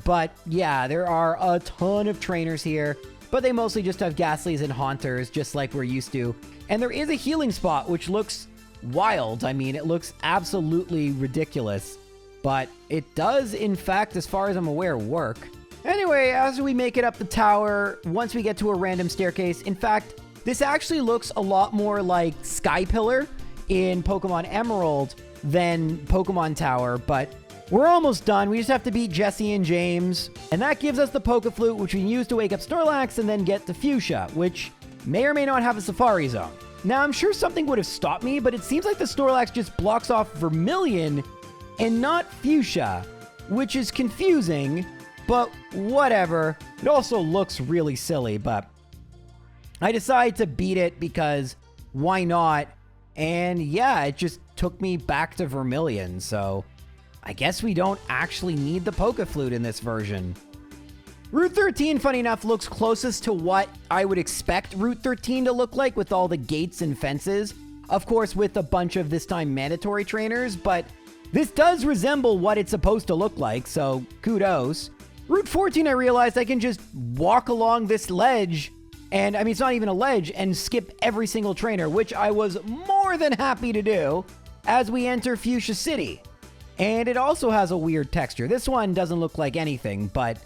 But yeah, there are a ton of trainers here, but they mostly just have Ghastlies and Haunters, just like we're used to. And there is a healing spot, which looks wild. I mean, it looks absolutely ridiculous, but it does, in fact, as far as I'm aware, work. Anyway, as we make it up the tower, once we get to a random staircase, in fact, this actually looks a lot more like Sky Pillar in Pokemon Emerald than Pokemon Tower, but we're almost done. We just have to beat Jesse and James, and that gives us the Poke Flute, which we can use to wake up Snorlax and then get to Fuchsia, which may or may not have a Safari Zone. Now, I'm sure something would have stopped me, but it seems like the Snorlax just blocks off Vermilion and not Fuchsia, which is confusing, but whatever. It also looks really silly, but I decided to beat it because why not? And yeah, it just took me back to Vermilion, so I guess we don't actually need the Poke Flute in this version. Route 13, funny enough, looks closest to what I would expect Route 13 to look like with all the gates and fences. Of course, with a bunch of this time mandatory trainers, but this does resemble what it's supposed to look like, so kudos. Route 14, I realized I can just walk along this ledge, and I mean, it's not even a ledge, and skip every single trainer, which I was more than happy to do as we enter Fuchsia City. And it also has a weird texture. This one doesn't look like anything, but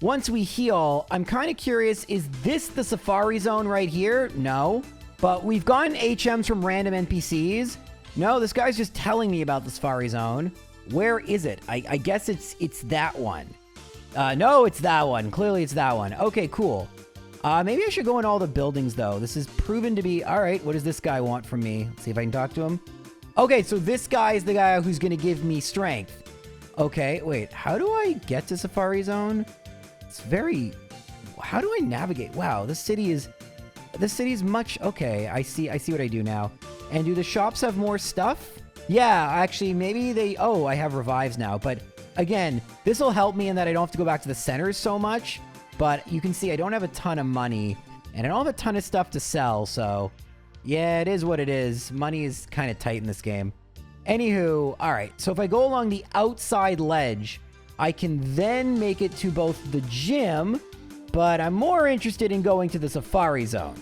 once we heal, I'm kind of curious, is this the Safari Zone right here? No. But we've gotten HMs from random NPCs. No, this guy's just telling me about the Safari Zone. Where is it? I guess it's that one. No, it's that one. Clearly it's that one. Okay, cool. Maybe I should go in all the buildings, though. This is proven to be... All right, what does this guy want from me? Let's see if I can talk to him. Okay, so this guy is the guy who's going to give me strength. Okay, wait, how do I get to Safari Zone? It's very... How do I navigate? Wow, this city is much... Okay, I see what I do now. And do the shops have more stuff? Yeah, actually, maybe they... Oh, I have revives now. But again, this will help me in that I don't have to go back to the centers so much. But you can see I don't have a ton of money. And I don't have a ton of stuff to sell, so... Yeah, it is what it is. Money is kind of tight in this game. Anywho, alright. So if I go along the outside ledge, I can then make it to both the gym... But I'm more interested in going to the Safari Zone.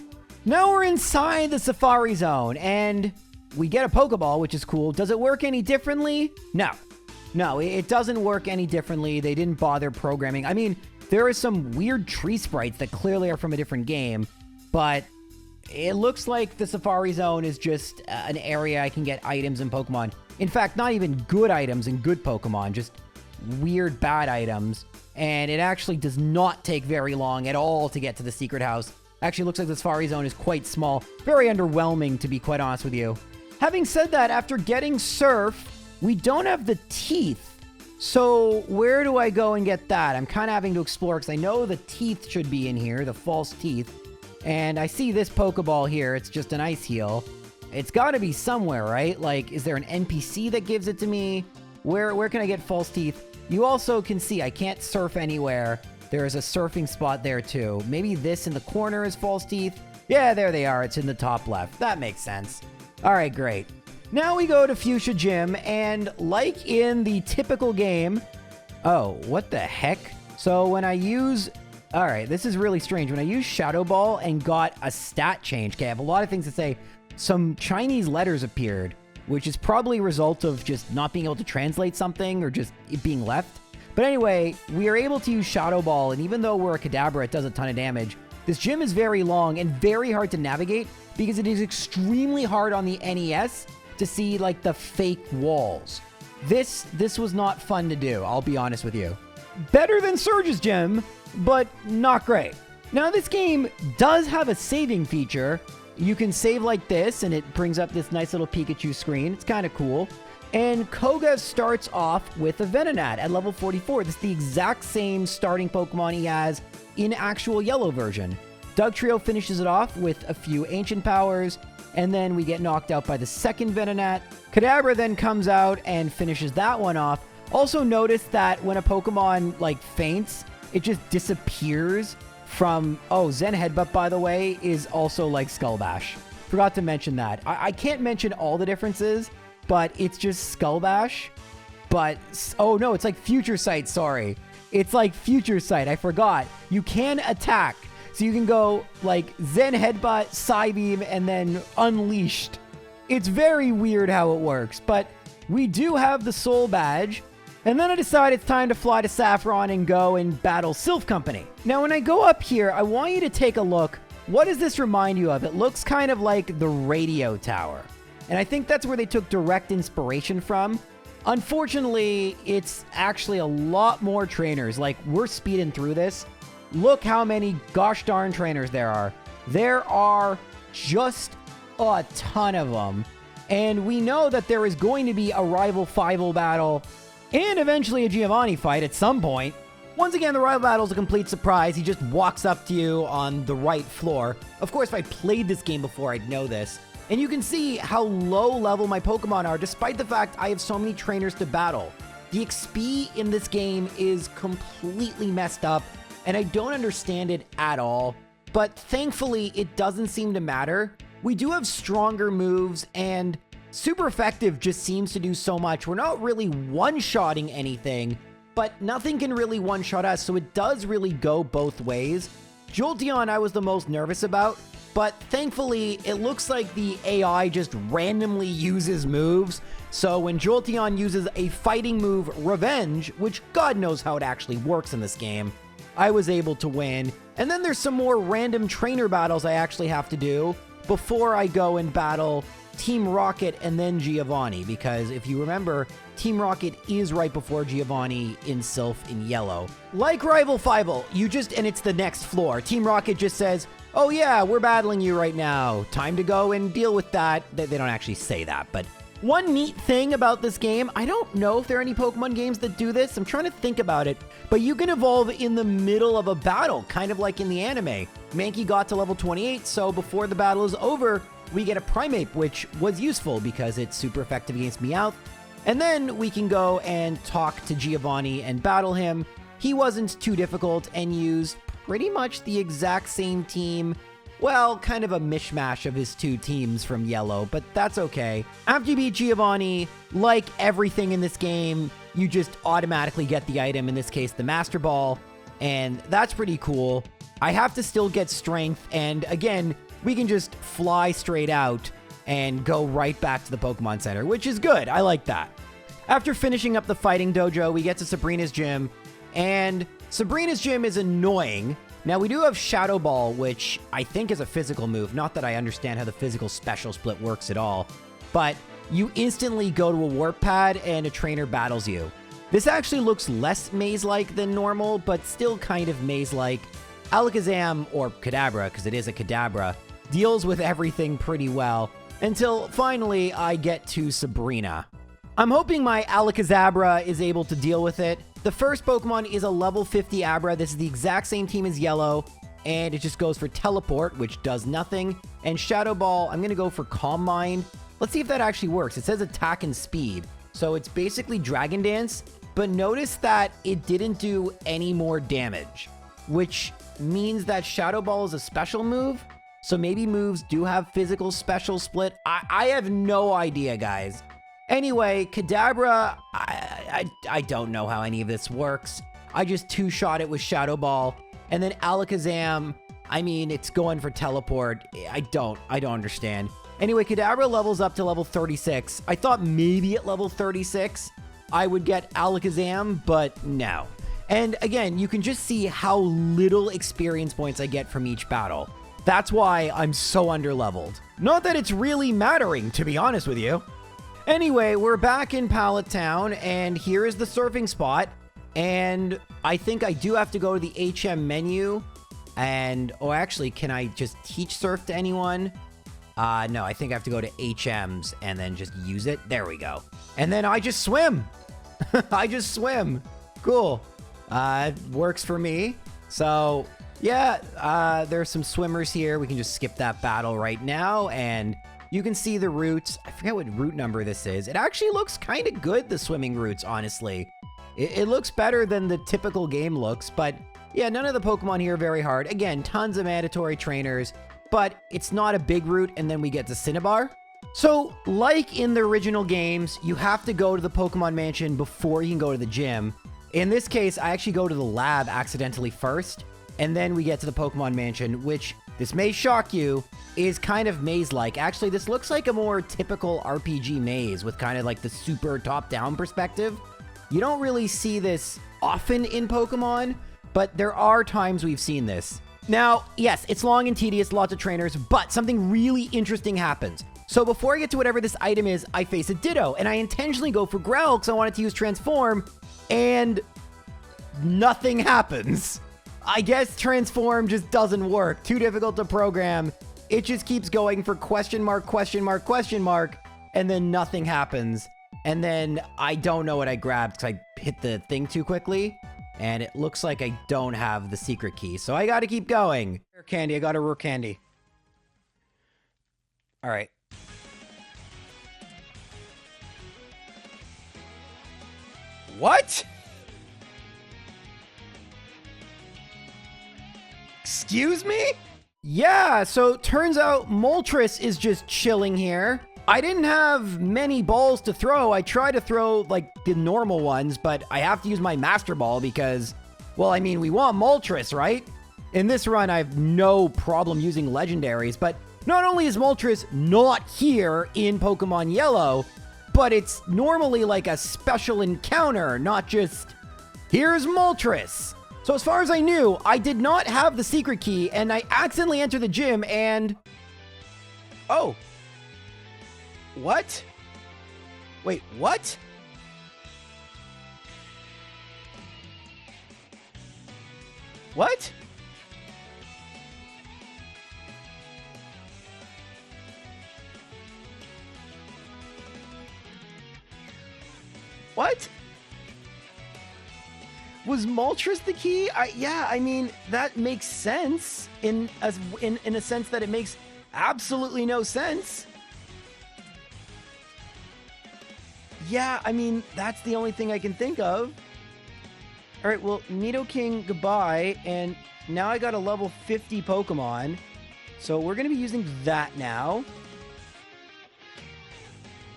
Now we're inside the Safari Zone, and we get a Pokeball, which is cool. Does it work any differently? No. No, it doesn't work any differently. They didn't bother programming. I mean, there are some weird tree sprites that clearly are from a different game, but it looks like the Safari Zone is just an area I can get items and Pokemon. In fact, not even good items and good Pokemon, just weird bad items. And it actually does not take very long at all to get to the secret house. Actually, looks like the Safari Zone is quite small. Very underwhelming, to be quite honest with you. Having said that, after getting Surf, we don't have the teeth. So where do I go and get that? I'm kind of having to explore because I know the teeth should be in here, the false teeth. And I see this Pokeball here. It's just an Ice Heal. It's got to be somewhere, right? Like, is there an NPC that gives it to me? Where can I get false teeth? You also can see I can't surf anywhere. There is a surfing spot there too. Maybe this in the corner is false teeth. Yeah, there they are. It's in the top left. That makes sense. All right, great. Now we go to Fuchsia Gym, and like in the typical game... Oh, what the heck? So when I use... All right, this is really strange. When I use Shadow Ball and got a stat change, okay, I have a lot of things to say. Some Chinese letters appeared, which is probably a result of just not being able to translate something or just it being left. But anyway, we are able to use Shadow Ball, and even though we're a Kadabra, it does a ton of damage. This gym is very long and very hard to navigate because it is extremely hard on the NES to see, like, the fake walls. This was not fun to do, I'll be honest with you. Better than Surge's Gym, but not great. Now, this game does have a saving feature. You can save like this, and it brings up this nice little Pikachu screen. It's kind of cool. And Koga starts off with a Venonat at level 44. This is the exact same starting Pokemon he has in actual yellow version. Dugtrio finishes it off with a few Ancient Powers, and then we get knocked out by the second Venonat. Kadabra then comes out and finishes that one off. Also notice that when a Pokemon, like, faints, it just disappears from... Oh, Zen Headbutt, by the way, is also like Skull Bash. Forgot to mention that. I can't mention all the differences, but it's just Skull Bash. But... Oh, no, it's like Future Sight, sorry. It's like Future Sight, I forgot. You can attack. So you can go, like, Zen Headbutt, Psybeam, and then Unleashed. It's very weird how it works, but we do have the Soul Badge. And then I decide it's time to fly to Saffron and go and battle Sylph Company. Now, when I go up here, I want you to take a look. What does this remind you of? It looks kind of like the radio tower. And I think that's where they took direct inspiration from. Unfortunately, it's actually a lot more trainers. Like, we're speeding through this. Look how many gosh darn trainers there are. There are just a ton of them. And we know that there is going to be a rival Fivel battle and eventually a Giovanni fight at some point. Once again, the rival battle is a complete surprise. He just walks up to you on the right floor. Of course, if I played this game before, I'd know this. And you can see how low level my Pokemon are, despite the fact I have so many trainers to battle. The XP in this game is completely messed up, and I don't understand it at all. But thankfully, it doesn't seem to matter. We do have stronger moves, and Super Effective just seems to do so much. We're not really one-shotting anything, but nothing can really one-shot us, so it does really go both ways. Jolteon I was the most nervous about, but thankfully, it looks like the AI just randomly uses moves. So when Jolteon uses a fighting move, Revenge, which God knows how it actually works in this game, I was able to win. And then there's some more random trainer battles I actually have to do before I go and battle Team Rocket and then Giovanni, because if you remember, Team Rocket is right before Giovanni in Sylph in yellow. Like Rival Fivel, and it's the next floor. Team Rocket just says, oh yeah, we're battling you right now. Time to go and deal with that. They don't actually say that, but One neat thing about this game, I don't know if there are any Pokemon games that do this. I'm trying to think about it, but you can evolve in the middle of a battle, kind of like in the anime. Mankey got to level 28, so before the battle is over, we get a Primeape, which was useful because it's super effective against Meowth. And then we can go and talk to Giovanni and battle him. He wasn't too difficult and used pretty much the exact same team. Well, kind of a mishmash of his two teams from Yellow, but that's okay. After you beat Giovanni, like everything in this game, you just automatically get the item, in this case, the Master Ball, and that's pretty cool. I have to still get Strength, and again, we can just fly straight out and go right back to the Pokemon Center, which is good. I like that. After finishing up the fighting dojo, we get to Sabrina's gym, and Sabrina's gym is annoying. Now, we do have Shadow Ball, which I think is a physical move. Not that I understand how the physical special split works at all, but you instantly go to a warp pad and a trainer battles you. This actually looks less maze-like than normal, but still kind of maze-like. Alakazam, or Kadabra, because it is a Kadabra, deals with everything pretty well, until finally I get to Sabrina. I'm hoping my Alakazabra is able to deal with it. The first Pokemon is a level 50 Abra. This is the exact same team as Yellow, and it just goes for Teleport, which does nothing. And Shadow Ball, I'm going to go for Calm Mind. Let's see if that actually works. It says Attack and Speed, so it's basically Dragon Dance, but notice that it didn't do any more damage, which means that Shadow Ball is a special move, so maybe moves do have physical special split. I have no idea, guys. Anyway, Kadabra, I don't know how any of this works. I just two-shot it with Shadow Ball. And then Alakazam, I mean, it's going for Teleport. I don't understand. Anyway, Kadabra levels up to level 36. I thought maybe at level 36, I would get Alakazam, but no. And again, you can just see how little experience points I get from each battle. That's why I'm so underleveled. Not that it's really mattering, to be honest with you. Anyway, we're back in Pallet Town, and here is the surfing spot. And I think I do have to go to the HM menu. And, oh, actually, can I just teach surf to anyone? No, I think I have to go to HMs and then just use it. There we go. And then I just swim. I just swim. Cool. It works for me. So, yeah, there's some swimmers here. We can just skip that battle right now, and you can see the routes. I forget what route number this is. It actually looks kind of good, the swimming routes, honestly. It looks better than the typical game looks, but yeah, none of the Pokemon here are very hard. Again, tons of mandatory trainers, but it's not a big route, and then we get to Cinnabar. So, like in the original games, you have to go to the Pokemon Mansion before you can go to the gym. In this case, I actually go to the lab accidentally first, and then we get to the Pokemon Mansion, which, this may shock you, is kind of maze-like. Actually, this looks like a more typical RPG maze with kind of like the super top-down perspective. You don't really see this often in Pokemon, but there are times we've seen this. Now, yes, it's long and tedious, lots of trainers, but something really interesting happens. So before I get to whatever this item is, I face a Ditto, and I intentionally go for Growl because I wanted to use Transform, and nothing happens. I guess Transform just doesn't work. Too difficult to program. It just keeps going for question mark, question mark, question mark, and then nothing happens. And then I don't know what I grabbed because I hit the thing too quickly, and it looks like I don't have the secret key. So I got to keep going. Rare candy. I got a rare candy. All right. What? Excuse me? Yeah, so turns out Moltres is just chilling here. I didn't have many balls to throw. I tried to throw, like, the normal ones, but I have to use my Master Ball because, well, I mean, we want Moltres, right? In this run, I have no problem using legendaries, but not only is Moltres not here in Pokemon Yellow, but it's normally like a special encounter, not just, here's Moltres. So as far as I knew, I did not have the secret key, and I accidentally entered the gym, and... Oh. What? Wait, what? What? Was Moltres the key? Yeah, I mean, that makes sense in a sense that it makes absolutely no sense. Yeah, I mean, that's the only thing I can think of. All right, well, Nidoking, goodbye. And now I got a level 50 Pokemon. So we're going to be using that now.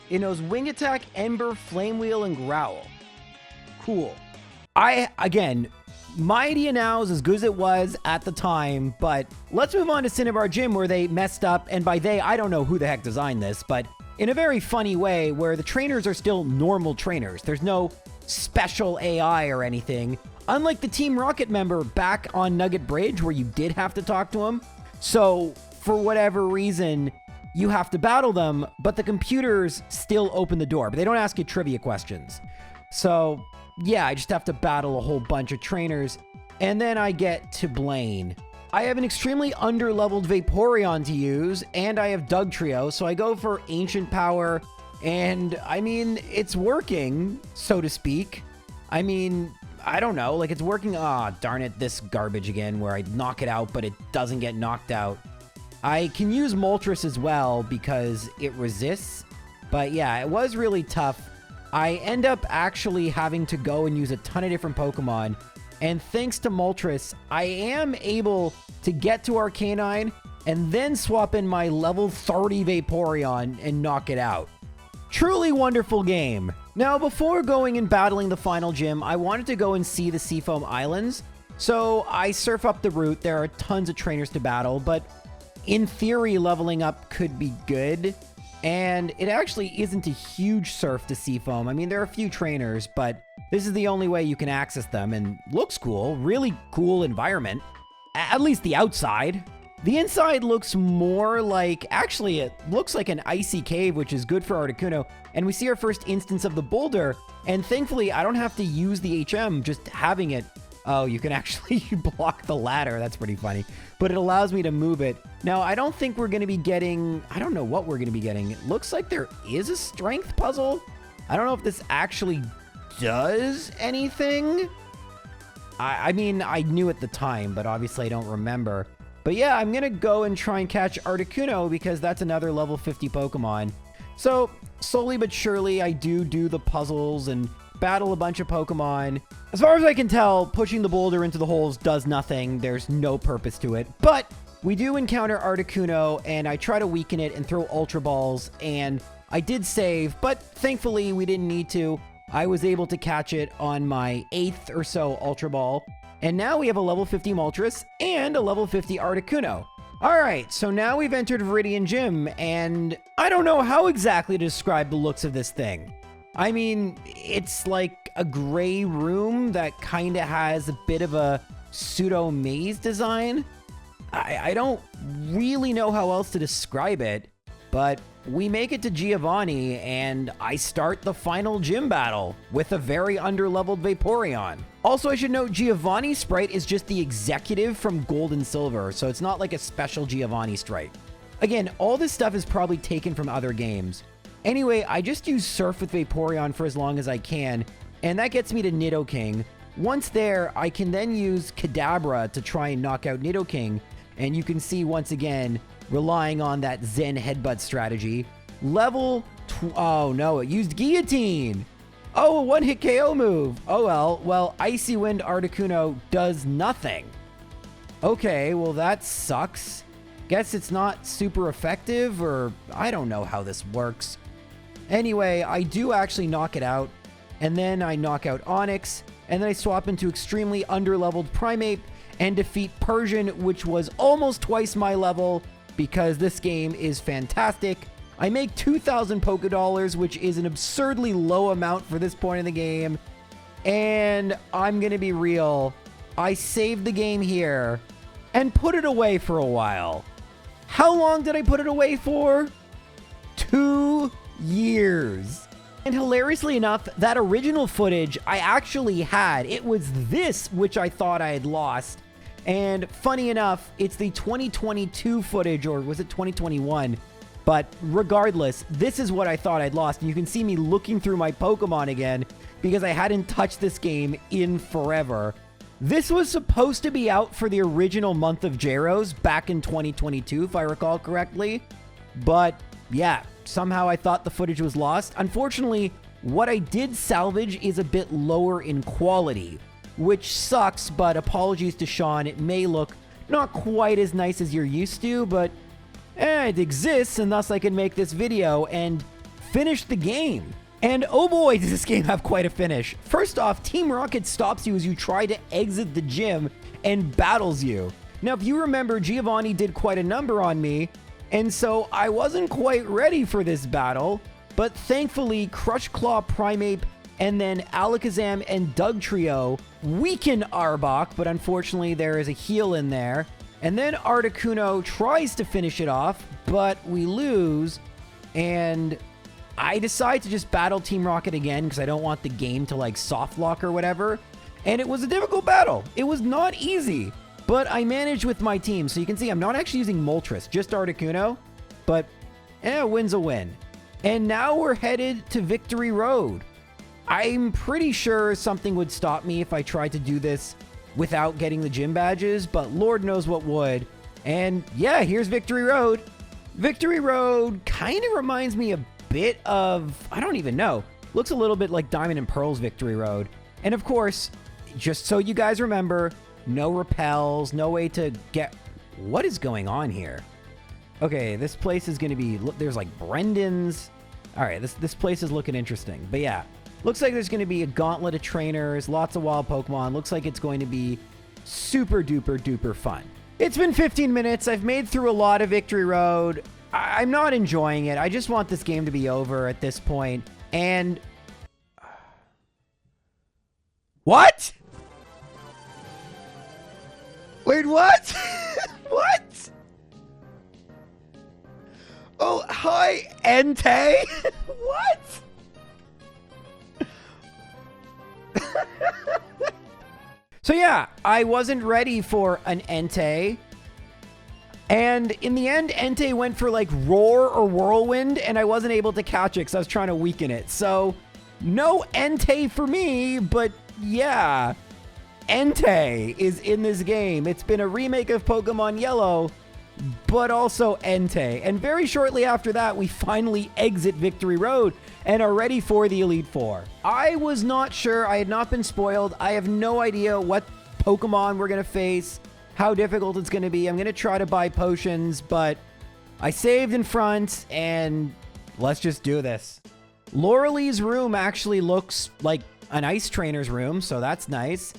It knows Wing Attack, Ember, Flame Wheel, and Growl. Cool. Again, my idea now is as good as it was at the time, but let's move on to Cinnabar Gym where they messed up, and by they, I don't know who the heck designed this, but in a very funny way where the trainers are still normal trainers. There's no special AI or anything, unlike the Team Rocket member back on Nugget Bridge where you did have to talk to him. So, for whatever reason, you have to battle them, but the computers still open the door, but they don't ask you trivia questions. So, yeah, I just have to battle a whole bunch of trainers, and then I get to Blaine. I have an extremely under-leveled Vaporeon to use, and I have Dugtrio, so I go for Ancient Power, and, I mean, it's working, so to speak. I mean, I don't know, like, it's working. Ah, darn it, this garbage again, where I knock it out, but it doesn't get knocked out. I can use Moltres as well, because it resists, but yeah, it was really tough. I end up actually having to go and use a ton of different Pokemon, and thanks to Moltres, I am able to get to Arcanine and then swap in my level 30 Vaporeon and knock it out. Truly wonderful game. Now, before going and battling the final gym, I wanted to go and see the Seafoam Islands, so I surf up the route. There are tons of trainers to battle, but in theory, leveling up could be good. And it actually isn't a huge surf to Seafoam. I mean, there are a few trainers, but this is the only way you can access them, and looks cool. Really cool environment. At least the outside. The inside looks more like... Actually, it looks like an icy cave, which is good for Articuno. And we see our first instance of the boulder, and thankfully, I don't have to use the HM, just having it. Oh, you can actually block the ladder. That's pretty funny. But it allows me to move it. Now, I don't think we're going to be getting... I don't know what we're going to be getting. It looks like there is a strength puzzle. I don't know if this actually does anything. I mean, I knew at the time, but obviously I don't remember. But yeah, I'm going to go and try and catch Articuno because that's another level 50 Pokemon. So, slowly but surely, I do the puzzles and battle a bunch of Pokemon. As far as I can tell, pushing the boulder into the holes does nothing. There's no purpose to it. But we do encounter Articuno, and I try to weaken it and throw Ultra Balls, and I did save, but thankfully we didn't need to. I was able to catch it on my 8th or so Ultra Ball, and now we have a level 50 Moltres and a level 50 Articuno. Alright, so now we've entered Viridian Gym, and I don't know how exactly to describe the looks of this thing. I mean, it's like a gray room that kind of has a bit of a pseudo-maze design. I don't really know how else to describe it, but we make it to Giovanni, and I start the final gym battle with a very under-leveled Vaporeon. Also, I should note, Giovanni's sprite is just the executive from Gold and Silver, so it's not like a special Giovanni sprite. Again, all this stuff is probably taken from other games. Anyway, I just use Surf with Vaporeon for as long as I can, and that gets me to Nidoking. Once there, I can then use Kadabra to try and knock out Nidoking, and you can see once again, relying on that Zen Headbutt strategy. Oh no, it used Guillotine! Oh, a one-hit KO move! Oh well, Icy Wind Articuno does nothing. Okay, well that sucks. Guess it's not super effective, or I don't know how this works. Anyway, I do actually knock it out, and then I knock out Onix, and then I swap into extremely under-leveled Primeape and defeat Persian, which was almost twice my level, because this game is fantastic. I make 2,000 Pokédollars, which is an absurdly low amount for this point in the game, and I'm gonna be real, I saved the game here and put it away for a while. How long did I put it away for? 2 years. And hilariously enough, that original footage I actually had. It was this which I thought I had lost. And funny enough, it's the 2022 footage, or was it 2021? But regardless, this is what I thought I'd lost. And you can see me looking through my Pokemon again because I hadn't touched this game in forever. This was supposed to be out for the original month of Gyros back in 2022, if I recall correctly. But yeah, somehow I thought the footage was lost. Unfortunately, what I did salvage is a bit lower in quality, which sucks, but apologies to Sean. It may look not quite as nice as you're used to, but it exists, and thus I can make this video and finish the game. And oh boy, does this game have quite a finish. First off, Team Rocket stops you as you try to exit the gym and battles you. Now, if you remember, Giovanni did quite a number on me, and so I wasn't quite ready for this battle, but thankfully, Crush Claw, Primeape, and then Alakazam and Dugtrio weaken Arbok, but unfortunately there is a heal in there. And then Articuno tries to finish it off, but we lose, and I decide to just battle Team Rocket again because I don't want the game to like soft lock or whatever. And it was a difficult battle. It was not easy, but I managed with my team. So you can see I'm not actually using Moltres, just Articuno, but a win's a win. And now we're headed to Victory Road. I'm pretty sure something would stop me if I tried to do this without getting the gym badges, but Lord knows what would. And yeah, here's Victory Road. Victory Road kind of reminds me a bit of, I don't even know, looks a little bit like Diamond and Pearl's Victory Road. And of course, just so you guys remember, no repels, no way to get, what is going on here? Okay, this place is going to be, look, there's like Brendan's. All right, this place is looking interesting. But yeah, looks like there's going to be a gauntlet of trainers, lots of wild Pokemon. Looks like it's going to be super duper duper fun. It's been 15 minutes. I've made through a lot of Victory Road. I'm not enjoying it. I just want this game to be over at this point. And what? Wait, what? What? Oh, hi, Entei. What? So yeah, I wasn't ready for an Entei. And in the end, Entei went for like Roar or Whirlwind, and I wasn't able to catch it because I was trying to weaken it. So no Entei for me, but yeah, Entei is in this game. It's been a remake of Pokemon Yellow, but also Entei. And very shortly after that, we finally exit Victory Road and are ready for the Elite Four. I was not sure. I had not been spoiled. I have no idea what Pokemon we're going to face, how difficult it's going to be. I'm going to try to buy potions, but I saved in front, and let's just do this. Laurelie's room actually looks like an ice trainer's room, so that's nice.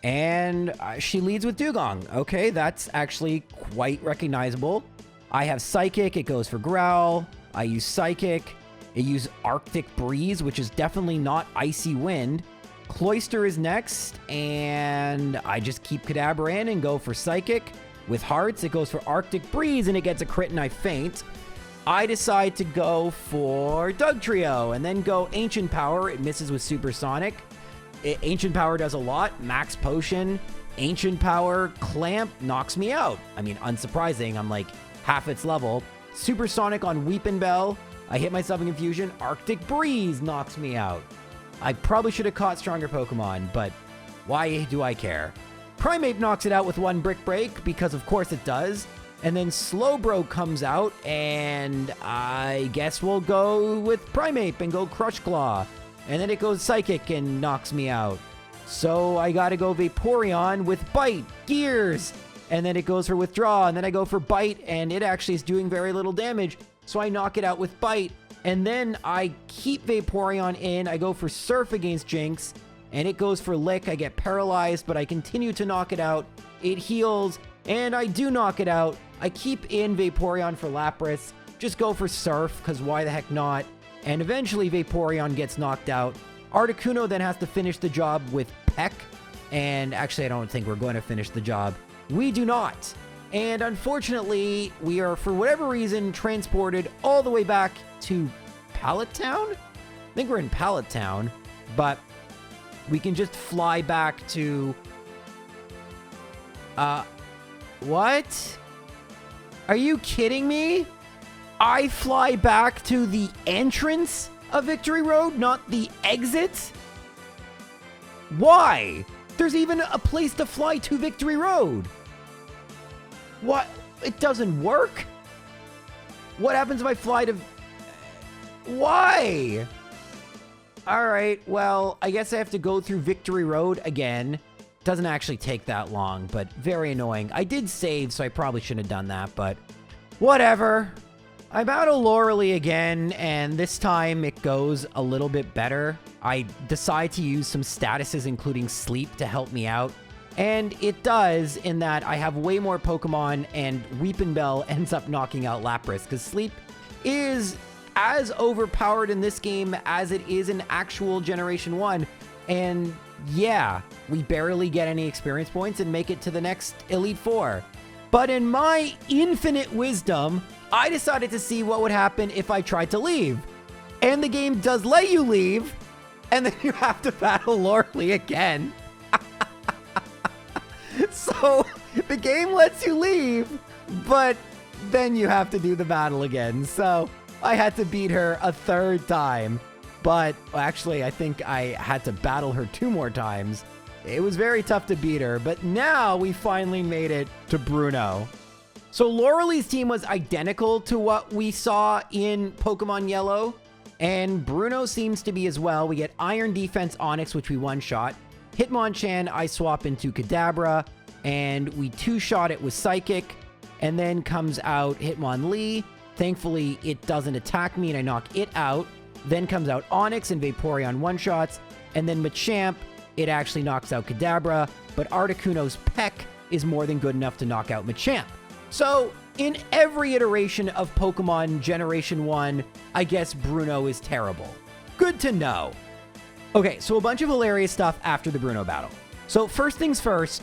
And she leads with Dugong. Okay, that's actually quite recognizable. I have Psychic. It goes for Growl. I use Psychic. It uses Arctic Breeze, which is definitely not Icy Wind. Cloyster is next, and I just keep Kadabra in and go for Psychic. With Hearts, it goes for Arctic Breeze, and it gets a crit, and I faint. I decide to go for Dugtrio, and then go Ancient Power. It misses with Supersonic. Ancient Power does a lot. Max Potion, Ancient Power, Clamp knocks me out. I mean, unsurprising. I'm like half its level. Supersonic on Weepinbell. I hit myself in Confusion. Arctic Breeze knocks me out. I probably should have caught stronger Pokemon, but why do I care? Primeape knocks it out with one Brick Break, because of course it does. And then Slowbro comes out, and I guess we'll go with Primeape and go Crush Claw. And then it goes Psychic and knocks me out. So I gotta go Vaporeon with Bite, Gears. And then it goes for Withdraw, and then I go for Bite, and it actually is doing very little damage. So I knock it out with Bite. And then I keep Vaporeon in. I go for Surf against Jinx, and it goes for Lick. I get paralyzed, but I continue to knock it out. It heals, and I do knock it out. I keep in Vaporeon for Lapras. Just go for Surf, because why the heck not? And eventually Vaporeon gets knocked out. Articuno then has to finish the job with Peck. And actually, I don't think we're going to finish the job. We do not. And unfortunately, we are, for whatever reason, transported all the way back to Pallet Town? I think we're in Pallet Town, but we can just fly back to... what? Are you kidding me? I fly back to the entrance of Victory Road, not the exit? Why? There's even a place to fly to Victory Road. What? It doesn't work? What happens if I fly to... Why? Alright, well, I guess I have to go through Victory Road again. Doesn't actually take that long, but very annoying. I did save, so I probably shouldn't have done that, but whatever. I battle Lauralee again, and this time it goes a little bit better. I decide to use some statuses, including Sleep, to help me out. And it does, in that I have way more Pokemon, and Weepinbell ends up knocking out Lapras, because Sleep is as overpowered in this game as it is in actual Generation 1. And yeah, we barely get any experience points and make it to the next Elite Four. But in my infinite wisdom, I decided to see what would happen if I tried to leave. And the game does let you leave, and then you have to battle Lauralee again. So the game lets you leave, but then you have to do the battle again. So I had to beat her a third time. But actually, I think I had to battle her 2 more times. It was very tough to beat her, but now we finally made it to Bruno. So Lauralee's team was identical to what we saw in Pokemon Yellow, and Bruno seems to be as well. We get Iron Defense Onix, which we one-shot. Hitmonchan, I swap into Kadabra, and we 2-shot it with Psychic, and then comes out Hitmonlee. Thankfully, it doesn't attack me, and I knock it out. Then comes out Onix and Vaporeon one-shots, and then Machamp, it actually knocks out Kadabra, but Articuno's Peck is more than good enough to knock out Machamp. So, in every iteration of Pokemon Generation 1, I guess Bruno is terrible. Good to know. Okay, so a bunch of hilarious stuff after the Bruno battle. So first things first,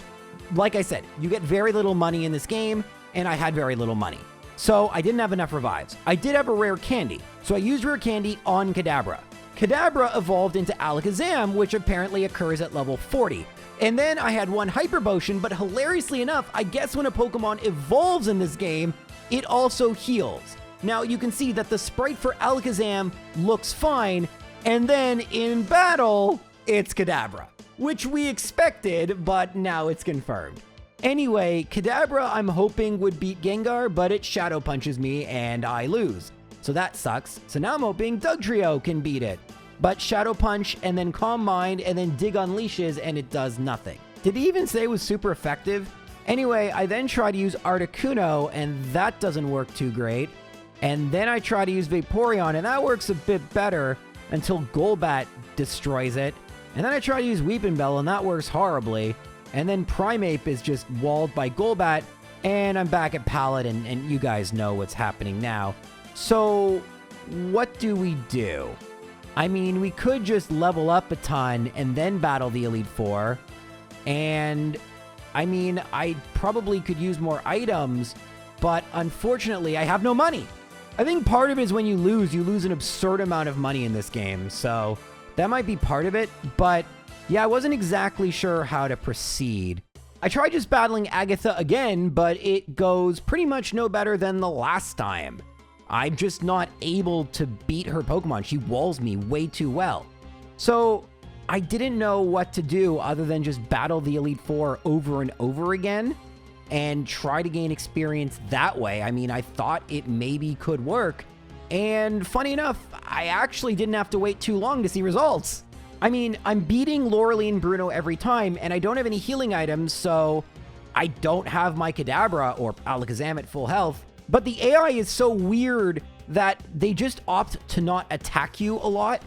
like I said, you get very little money in this game, and I had very little money. So I didn't have enough revives. I did have a rare candy, so I used rare candy on Kadabra. Kadabra evolved into Alakazam, which apparently occurs at level 40. And then I had one Hyper Potion, but hilariously enough, I guess when a Pokemon evolves in this game, it also heals. Now you can see that the sprite for Alakazam looks fine, and then in battle, it's Kadabra, which we expected, but now it's confirmed. Anyway, Kadabra I'm hoping would beat Gengar, but it Shadow Punches me and I lose. So that sucks. So now I'm hoping Dugtrio can beat it. But Shadow Punch and then Calm Mind and then Dig unleashes and it does nothing. Did he even say it was super effective? Anyway, I then try to use Articuno and that doesn't work too great. And then I try to use Vaporeon and that works a bit better until Golbat destroys it. And then I try to use Weepinbell and that works horribly. And then Primeape is just walled by Golbat and I'm back at Paladin and you guys know what's happening now. So what do we do? I mean, we could just level up a ton and then battle the Elite Four. And, I mean, I probably could use more items, but unfortunately, I have no money. I think part of it is when you lose an absurd amount of money in this game. So that might be part of it. But, yeah, I wasn't exactly sure how to proceed. I tried just battling Agatha again, but it goes pretty much no better than the last time. I'm just not able to beat her Pokemon. She walls me way too well. So I didn't know what to do other than just battle the Elite Four over and over again and try to gain experience that way. I mean, I thought it maybe could work. And funny enough, I actually didn't have to wait too long to see results. I mean, I'm beating Lauralee and Bruno every time, and I don't have any healing items, so I don't have my Kadabra or Alakazam at full health. But the AI is so weird that they just opt to not attack you a lot.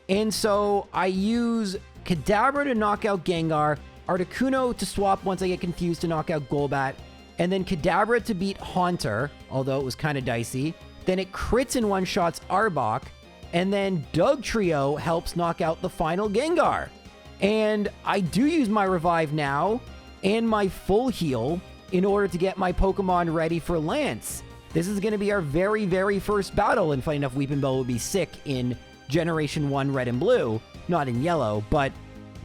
And so I use Kadabra to knock out Gengar, Articuno to swap once I get confused to knock out Golbat, and then Kadabra to beat Haunter, although it was kind of dicey. Then it crits and one-shots Arbok, and then Dugtrio helps knock out the final Gengar. And I do use my Revive now and my full heal in order to get my Pokemon ready for Lance. This is going to be our very, very first battle, and funny enough, Weepinbell will be sick in Generation 1 Red and Blue, not in Yellow, but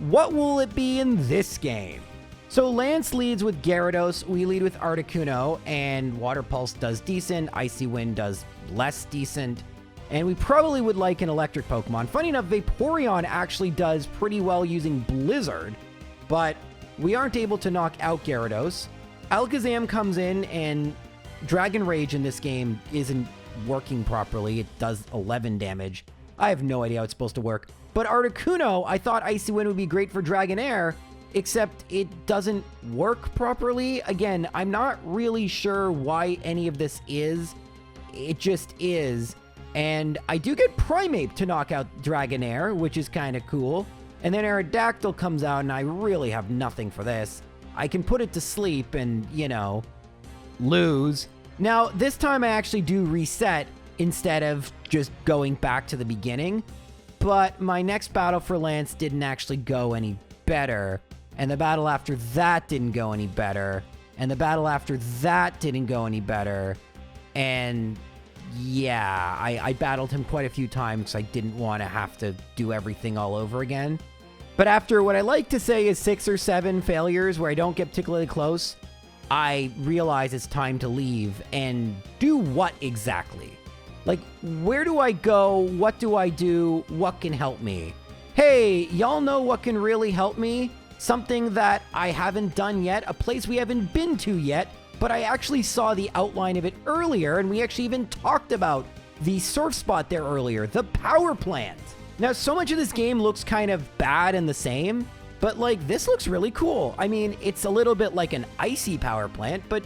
what will it be in this game? So Lance leads with Gyarados, we lead with Articuno, and Water Pulse does decent, Icy Wind does less decent, and we probably would like an electric Pokemon. Funny enough, Vaporeon actually does pretty well using Blizzard, but we aren't able to knock out Gyarados. Alakazam comes in, and Dragon Rage in this game isn't working properly. It does 11 damage. I have no idea how it's supposed to work. But Articuno, I thought Icy Wind would be great for Dragonair, except it doesn't work properly. Again, I'm not really sure why any of this is. It just is. And I do get Primeape to knock out Dragonair, which is kind of cool. And then Aerodactyl comes out, and I really have nothing for this. I can put it to sleep and, you know, lose. Now, this time I actually do reset instead of just going back to the beginning. But my next battle for Lance didn't actually go any better. And the battle after that didn't go any better. And the battle after that didn't go any better. And yeah, I battled him quite a few times. I didn't want to have to do everything all over again. But after what I like to say is 6 or 7 failures where I don't get particularly close, I realize it's time to leave. And do what exactly? Like, where do I go? What do I do? What can help me? Hey, y'all know what can really help me? Something that I haven't done yet, a place we haven't been to yet, but I actually saw the outline of it earlier, and we actually even talked about the surf spot there earlier, the power plant. Now, so much of this game looks kind of bad and the same, but like, this looks really cool. I mean, it's a little bit like an icy power plant, but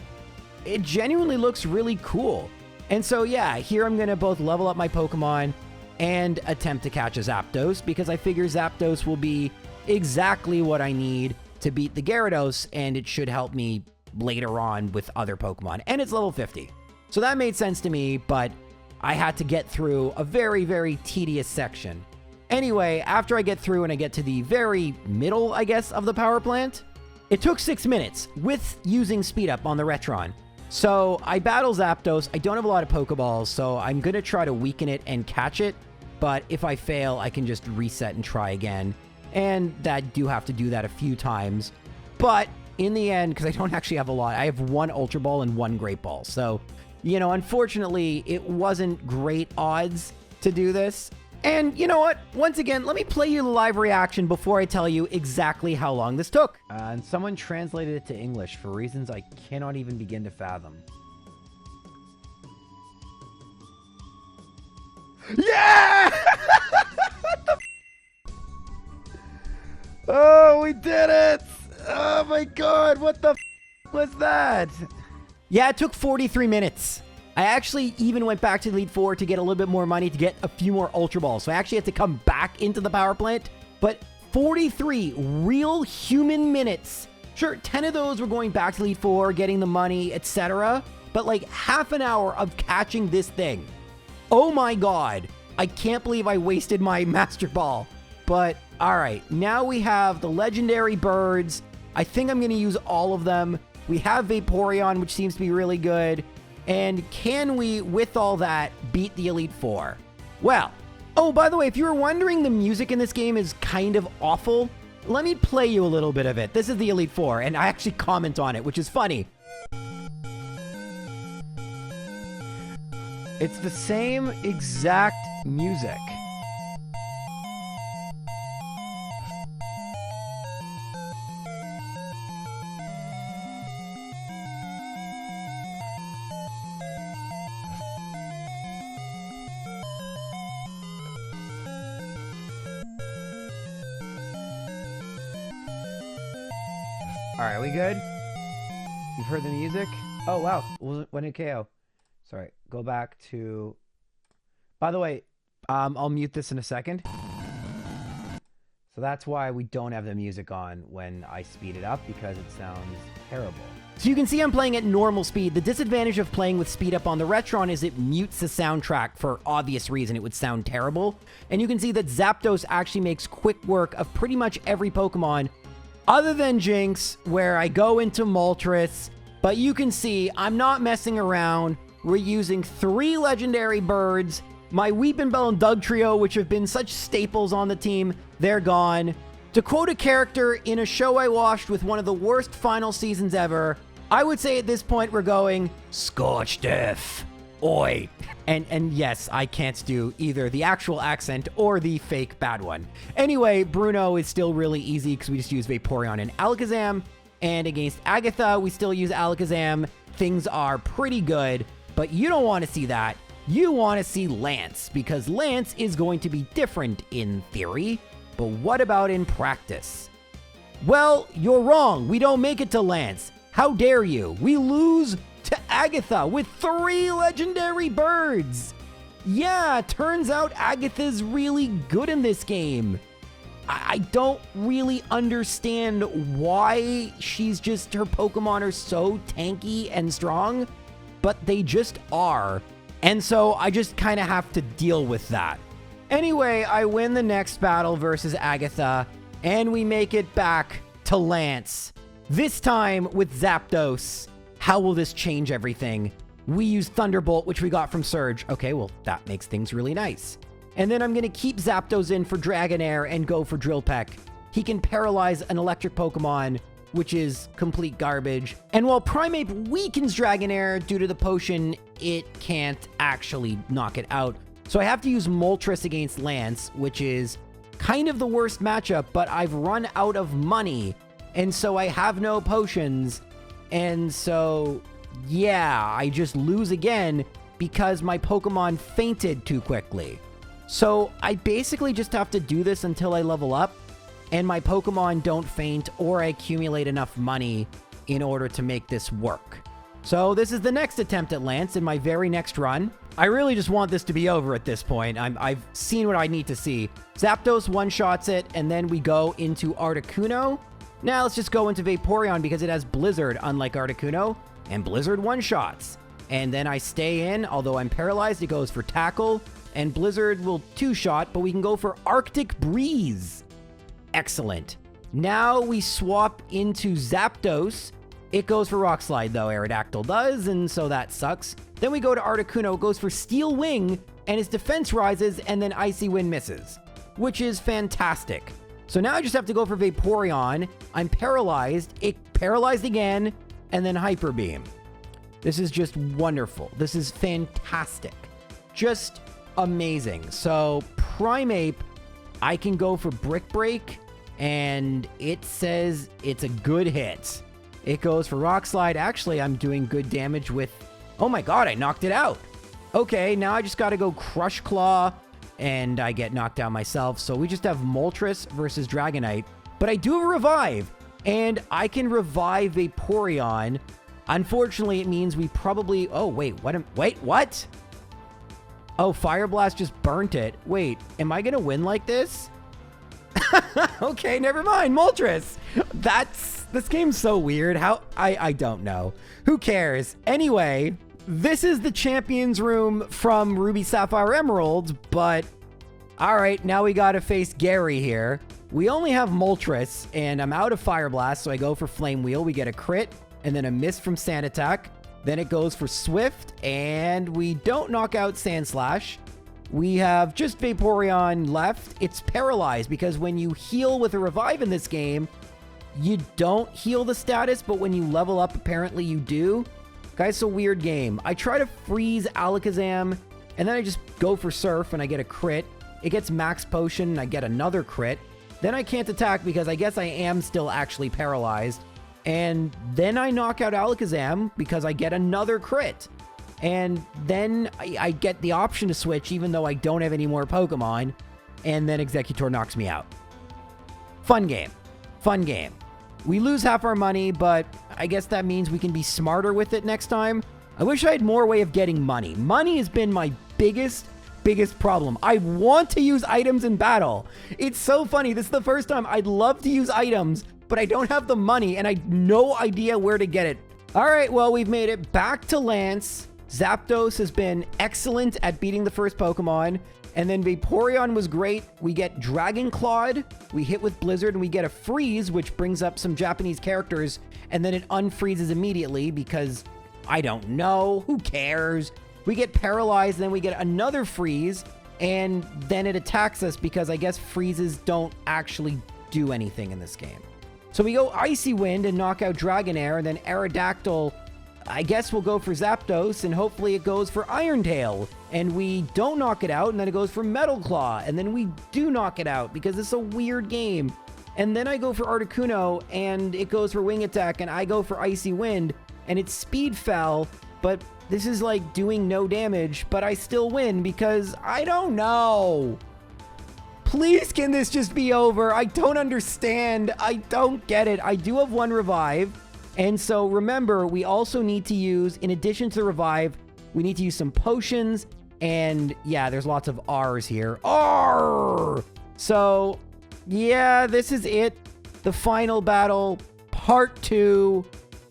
it genuinely looks really cool. And so, yeah, here I'm going to both level up my Pokemon and attempt to catch a Zapdos, because I figure Zapdos will be exactly what I need to beat the Gyarados, and it should help me later on with other Pokemon. And it's level 50. So that made sense to me, but I had to get through a very, very tedious section. Anyway, after I get through and I get to the very middle, I guess, of the power plant, it took 6 minutes with using speed up on the Retron. So I battle Zapdos. I don't have a lot of Pokeballs, so I'm going to try to weaken it and catch it. But if I fail, I can just reset and try again. And I do have to do that a few times. But in the end, because I don't actually have a lot, I have 1 Ultra Ball and 1 Great Ball. So, you know, unfortunately, it wasn't great odds to do this. And you know what? Once again, let me play you the live reaction before I tell you exactly how long this took. And someone translated it to English for reasons I cannot even begin to fathom. Yeah! Oh, we did it! Oh my god, what the was that? Yeah, it took 43 minutes. I actually even went back to the Elite Four to get a little bit more money to get a few more Ultra Balls. So I actually had to come back into the power plant. But 43 real human minutes. Sure, 10 of those were going back to Elite Four, getting the money, etc. But like half an hour of catching this thing. Oh my god. I can't believe I wasted my Master Ball. But alright, now we have the legendary birds. I think I'm going to use all of them. We have Vaporeon, which seems to be really good. And can we, with all that, beat the Elite Four? Well, oh, by the way, if you were wondering, the music in this game is kind of awful. Let me play you a little bit of it. This is the Elite Four, and I actually comment on it, which is funny. It's the same exact music. Alright, are we good? You've heard the music? Oh, wow. When did KO? Sorry. Go back to... By the way, I'll mute this in a second. So that's why we don't have the music on when I speed it up, because it sounds terrible. So you can see I'm playing at normal speed. The disadvantage of playing with speed up on the Retron is it mutes the soundtrack for obvious reason. It would sound terrible. And you can see that Zapdos actually makes quick work of pretty much every Pokemon other than Jinx, where I go into Moltres. But you can see I'm not messing around. We're using 3 legendary birds. My Weepinbell and Doug trio, which have been such staples on the team, they're gone. To quote a character in a show I watched with one of the worst final seasons ever, I would say at this point we're going, scorched earth. Oi. And yes, I can't do either the actual accent or the fake bad one. Anyway, Bruno is still really easy because we just use Vaporeon and Alakazam. And against Agatha, we still use Alakazam. Things are pretty good, but you don't want to see that. You want to see Lance, because Lance is going to be different in theory. But what about in practice? Well, you're wrong. We don't make it to Lance. How dare you? We lose to Agatha with 3 legendary birds. Yeah, turns out Agatha's really good in this game. I don't really understand why she's just, her Pokemon are so tanky and strong, but they just are. And so I just kind of have to deal with that. Anyway, I win the next battle versus Agatha, and we make it back to Lance. This time with Zapdos. How will this change everything? We use Thunderbolt, which we got from Surge. Okay, well, that makes things really nice. And then I'm going to keep Zapdos in for Dragonair and go for Drill Peck. He can paralyze an electric Pokemon, which is complete garbage. And while Primeape weakens Dragonair due to the potion, it can't actually knock it out. So I have to use Moltres against Lance, which is kind of the worst matchup, but I've run out of money. And so I have no potions. And so, yeah, I just lose again because my Pokemon fainted too quickly. So I basically just have to do this until I level up and my Pokemon don't faint or I accumulate enough money in order to make this work. So this is the next attempt at Lance in my very next run. I really just want this to be over at this point. I've seen what I need to see. Zapdos one-shots it, and then we go into Articuno. Now let's just go into Vaporeon because it has Blizzard, unlike Articuno, and Blizzard one-shots. And then I stay in, although I'm paralyzed, it goes for Tackle, and Blizzard will two-shot, but we can go for Arctic Breeze. Excellent. Now we swap into Zapdos. It goes for Rock Slide, though, Aerodactyl does, and so that sucks. Then we go to Articuno, it goes for Steel Wing, and his defense rises, and then Icy Wind misses, which is fantastic. So now I just have to go for Vaporeon. I'm paralyzed. It paralyzed again, and then Hyper Beam. This is just wonderful. This is fantastic. Just amazing. So Primeape, I can go for Brick Break, and it says it's a good hit. It goes for Rock Slide. Actually, I'm doing good damage with... Oh my god, I knocked it out. Okay, now I just gotta go Crush Claw, and I get knocked out myself. So we just have Moltres versus Dragonite. But I do have a Revive, and I can revive Vaporeon. Unfortunately, it means we probably... Oh, wait, what? Oh, Fire Blast just burnt it. Wait, am I gonna win like this? Okay, never mind, Moltres. This game's so weird. How? I don't know. Who cares? Anyway, this is the Champions Room from Ruby, Sapphire, Emerald, but... Alright, now we gotta face Gary here. We only have Moltres, and I'm out of Fire Blast, so I go for Flame Wheel. We get a crit, and then a miss from Sand Attack. Then it goes for Swift, and we don't knock out Sand Slash. We have just Vaporeon left. It's paralyzed, because when you heal with a Revive in this game, you don't heal the status, but when you level up, apparently you do. Guys, it's a weird game. I try to freeze Alakazam, and then I just go for Surf, and I get a crit. It gets Max Potion, and I get another crit. Then I can't attack, because I guess I am still actually paralyzed. And then I knock out Alakazam, because I get another crit. And then I get the option to switch, even though I don't have any more Pokemon. And then Executor knocks me out. Fun game. Fun game. We lose half our money, but I guess that means we can be smarter with it next time. I wish I had more way of getting money. Money has been my biggest problem. I want to use items in battle. It's so funny. This is the first time I'd love to use items, but I don't have the money and I have no idea where to get it. All right, well, we've made it back to Lance. Zapdos has been excellent at beating the first Pokemon. And then Vaporeon was great. We get Dragon Clawed. We hit with Blizzard and we get a freeze, which brings up some Japanese characters. And then it unfreezes immediately because I don't know. Who cares? We get paralyzed, and then we get another freeze. And then it attacks us because I guess freezes don't actually do anything in this game. So we go Icy Wind and knock out Dragonair, and then Aerodactyl, I guess we'll go for Zapdos, and hopefully it goes for Iron Tail. And we don't knock it out, and then it goes for Metal Claw, and then we do knock it out because it's a weird game. And then I go for Articuno, and it goes for Wing Attack, and I go for Icy Wind, and its speed fell, but this is like doing no damage, but I still win because I don't know. Please, can this just be over? I don't understand. I don't get it. I do have 1 revive. And so remember, we also need to use, in addition to revive, we need to use some potions. And yeah, there's lots of R's here. R! So yeah, this is it. The final battle, part 2.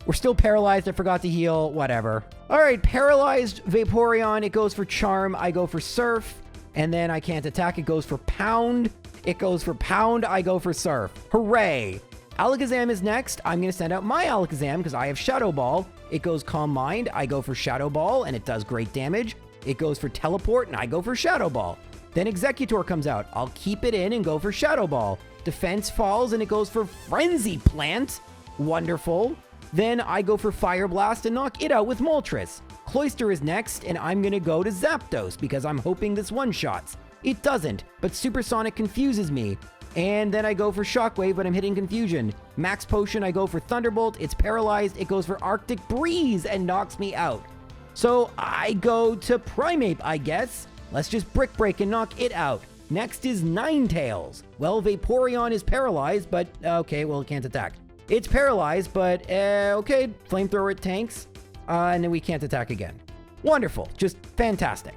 We're still paralyzed. I forgot to heal. Whatever. All right, paralyzed Vaporeon. It goes for Charm. I go for Surf. And then I can't attack. It goes for Pound. It goes for Pound. I go for Surf. Hooray. Alakazam is next. I'm going to send out my Alakazam because I have Shadow Ball. It goes Calm Mind. I go for Shadow Ball, and it does great damage. It goes for Teleport, and I go for Shadow Ball. Then Executor comes out. I'll keep it in and go for Shadow Ball. Defense falls, and it goes for Frenzy Plant. Wonderful. Then I go for Fire Blast and knock it out with Moltres. Cloyster is next, and I'm going to go to Zapdos because I'm hoping this one-shots. It doesn't, but Supersonic confuses me. And then I go for Shockwave, but I'm hitting Confusion. Max Potion, I go for Thunderbolt. It's paralyzed. It goes for Arctic Breeze and knocks me out. So I go to Primeape, I guess. Let's just Brick Break and knock it out. Next is Ninetales. Well, Vaporeon is paralyzed, but okay, well, it can't attack. It's paralyzed, but okay, Flamethrower it tanks. And then we can't attack again. Wonderful. Just fantastic.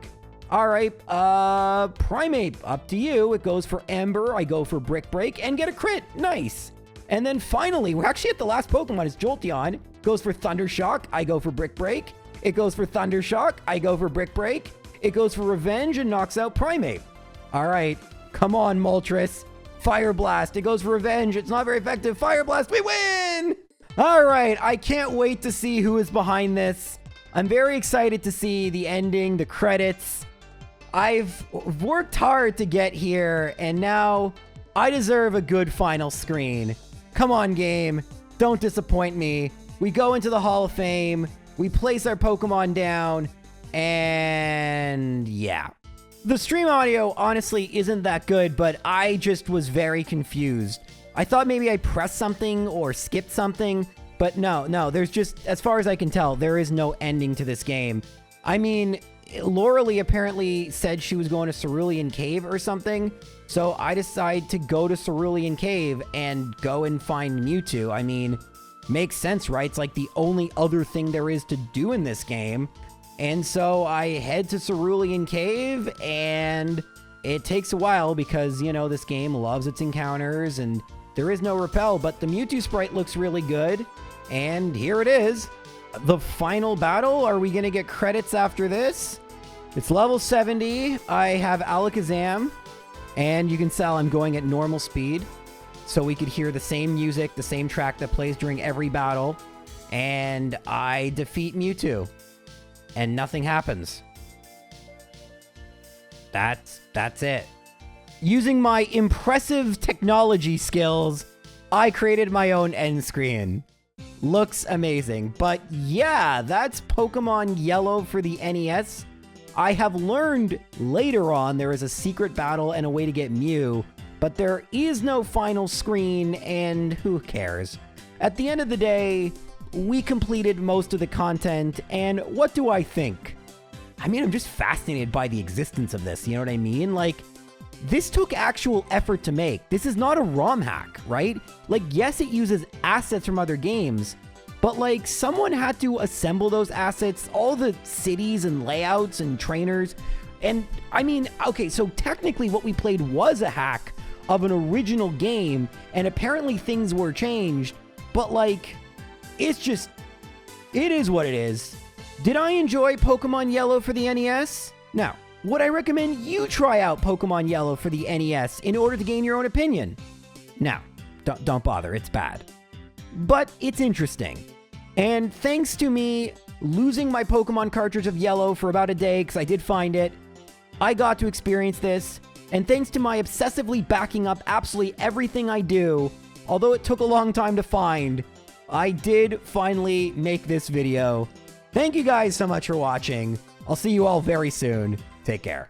All right, Primeape, up to you. It goes for Ember. I go for Brick Break and get a crit. Nice. And then finally, we're actually at the last Pokemon. It's Jolteon. Goes for Thunder Shock. I go for Brick Break. It goes for Thunder Shock. I go for Brick Break. It goes for Revenge and knocks out Primeape. All right, come on, Moltres. Fire Blast. It goes for Revenge. It's not very effective. Fire Blast. We win! All right, I can't wait to see who is behind this. I'm very excited to see the ending, the credits. I've worked hard to get here, and now I deserve a good final screen. Come on, game. Don't disappoint me. We go into the Hall of Fame. We place our Pokemon down, and yeah. The stream audio honestly isn't that good, but I just was very confused. I thought maybe I pressed something or skipped something, but no, there's just, as far as I can tell, there is no ending to this game. I mean, Lauralee apparently said she was going to Cerulean Cave or something, so I decided to go to Cerulean Cave and go and find Mewtwo. I mean, makes sense, right? It's like the only other thing there is to do in this game. And so I head to Cerulean Cave, and it takes a while because, you know, this game loves its encounters, and there is no repel, but the Mewtwo sprite looks really good. And here it is. The final battle. Are we going to get credits after this? It's level 70. I have Alakazam, and you can tell I'm going at normal speed, so we could hear the same music, the same track that plays during every battle. And I defeat Mewtwo. And nothing happens. That's it. Using my impressive technology skills, I created my own end screen. Looks amazing. But yeah, that's Pokemon Yellow for the NES. I have learned later on there is a secret battle and a way to get Mew, but there is no final screen, and who cares? At the end of the day, we completed most of the content, and what do I think? I mean, I'm just fascinated by the existence of this, you know what I mean? Like, this took actual effort to make. This is not a ROM hack, right? Like, yes, it uses assets from other games, but like, someone had to assemble those assets, all the cities and layouts and trainers, and I mean, okay, so technically what we played was a hack of an original game, and apparently things were changed, but like, it's just, it is what it is. Did I enjoy Pokemon Yellow for the NES? No. Would I recommend you try out Pokemon Yellow for the NES in order to gain your own opinion? No. Don't bother, it's bad. But it's interesting. And thanks to me losing my Pokemon cartridge of Yellow for about a day, because I did find it, I got to experience this, And thanks to my obsessively backing up absolutely everything I do, although it took a long time to find, I did finally make this video. Thank you guys so much for watching. I'll see you all very soon. Take care.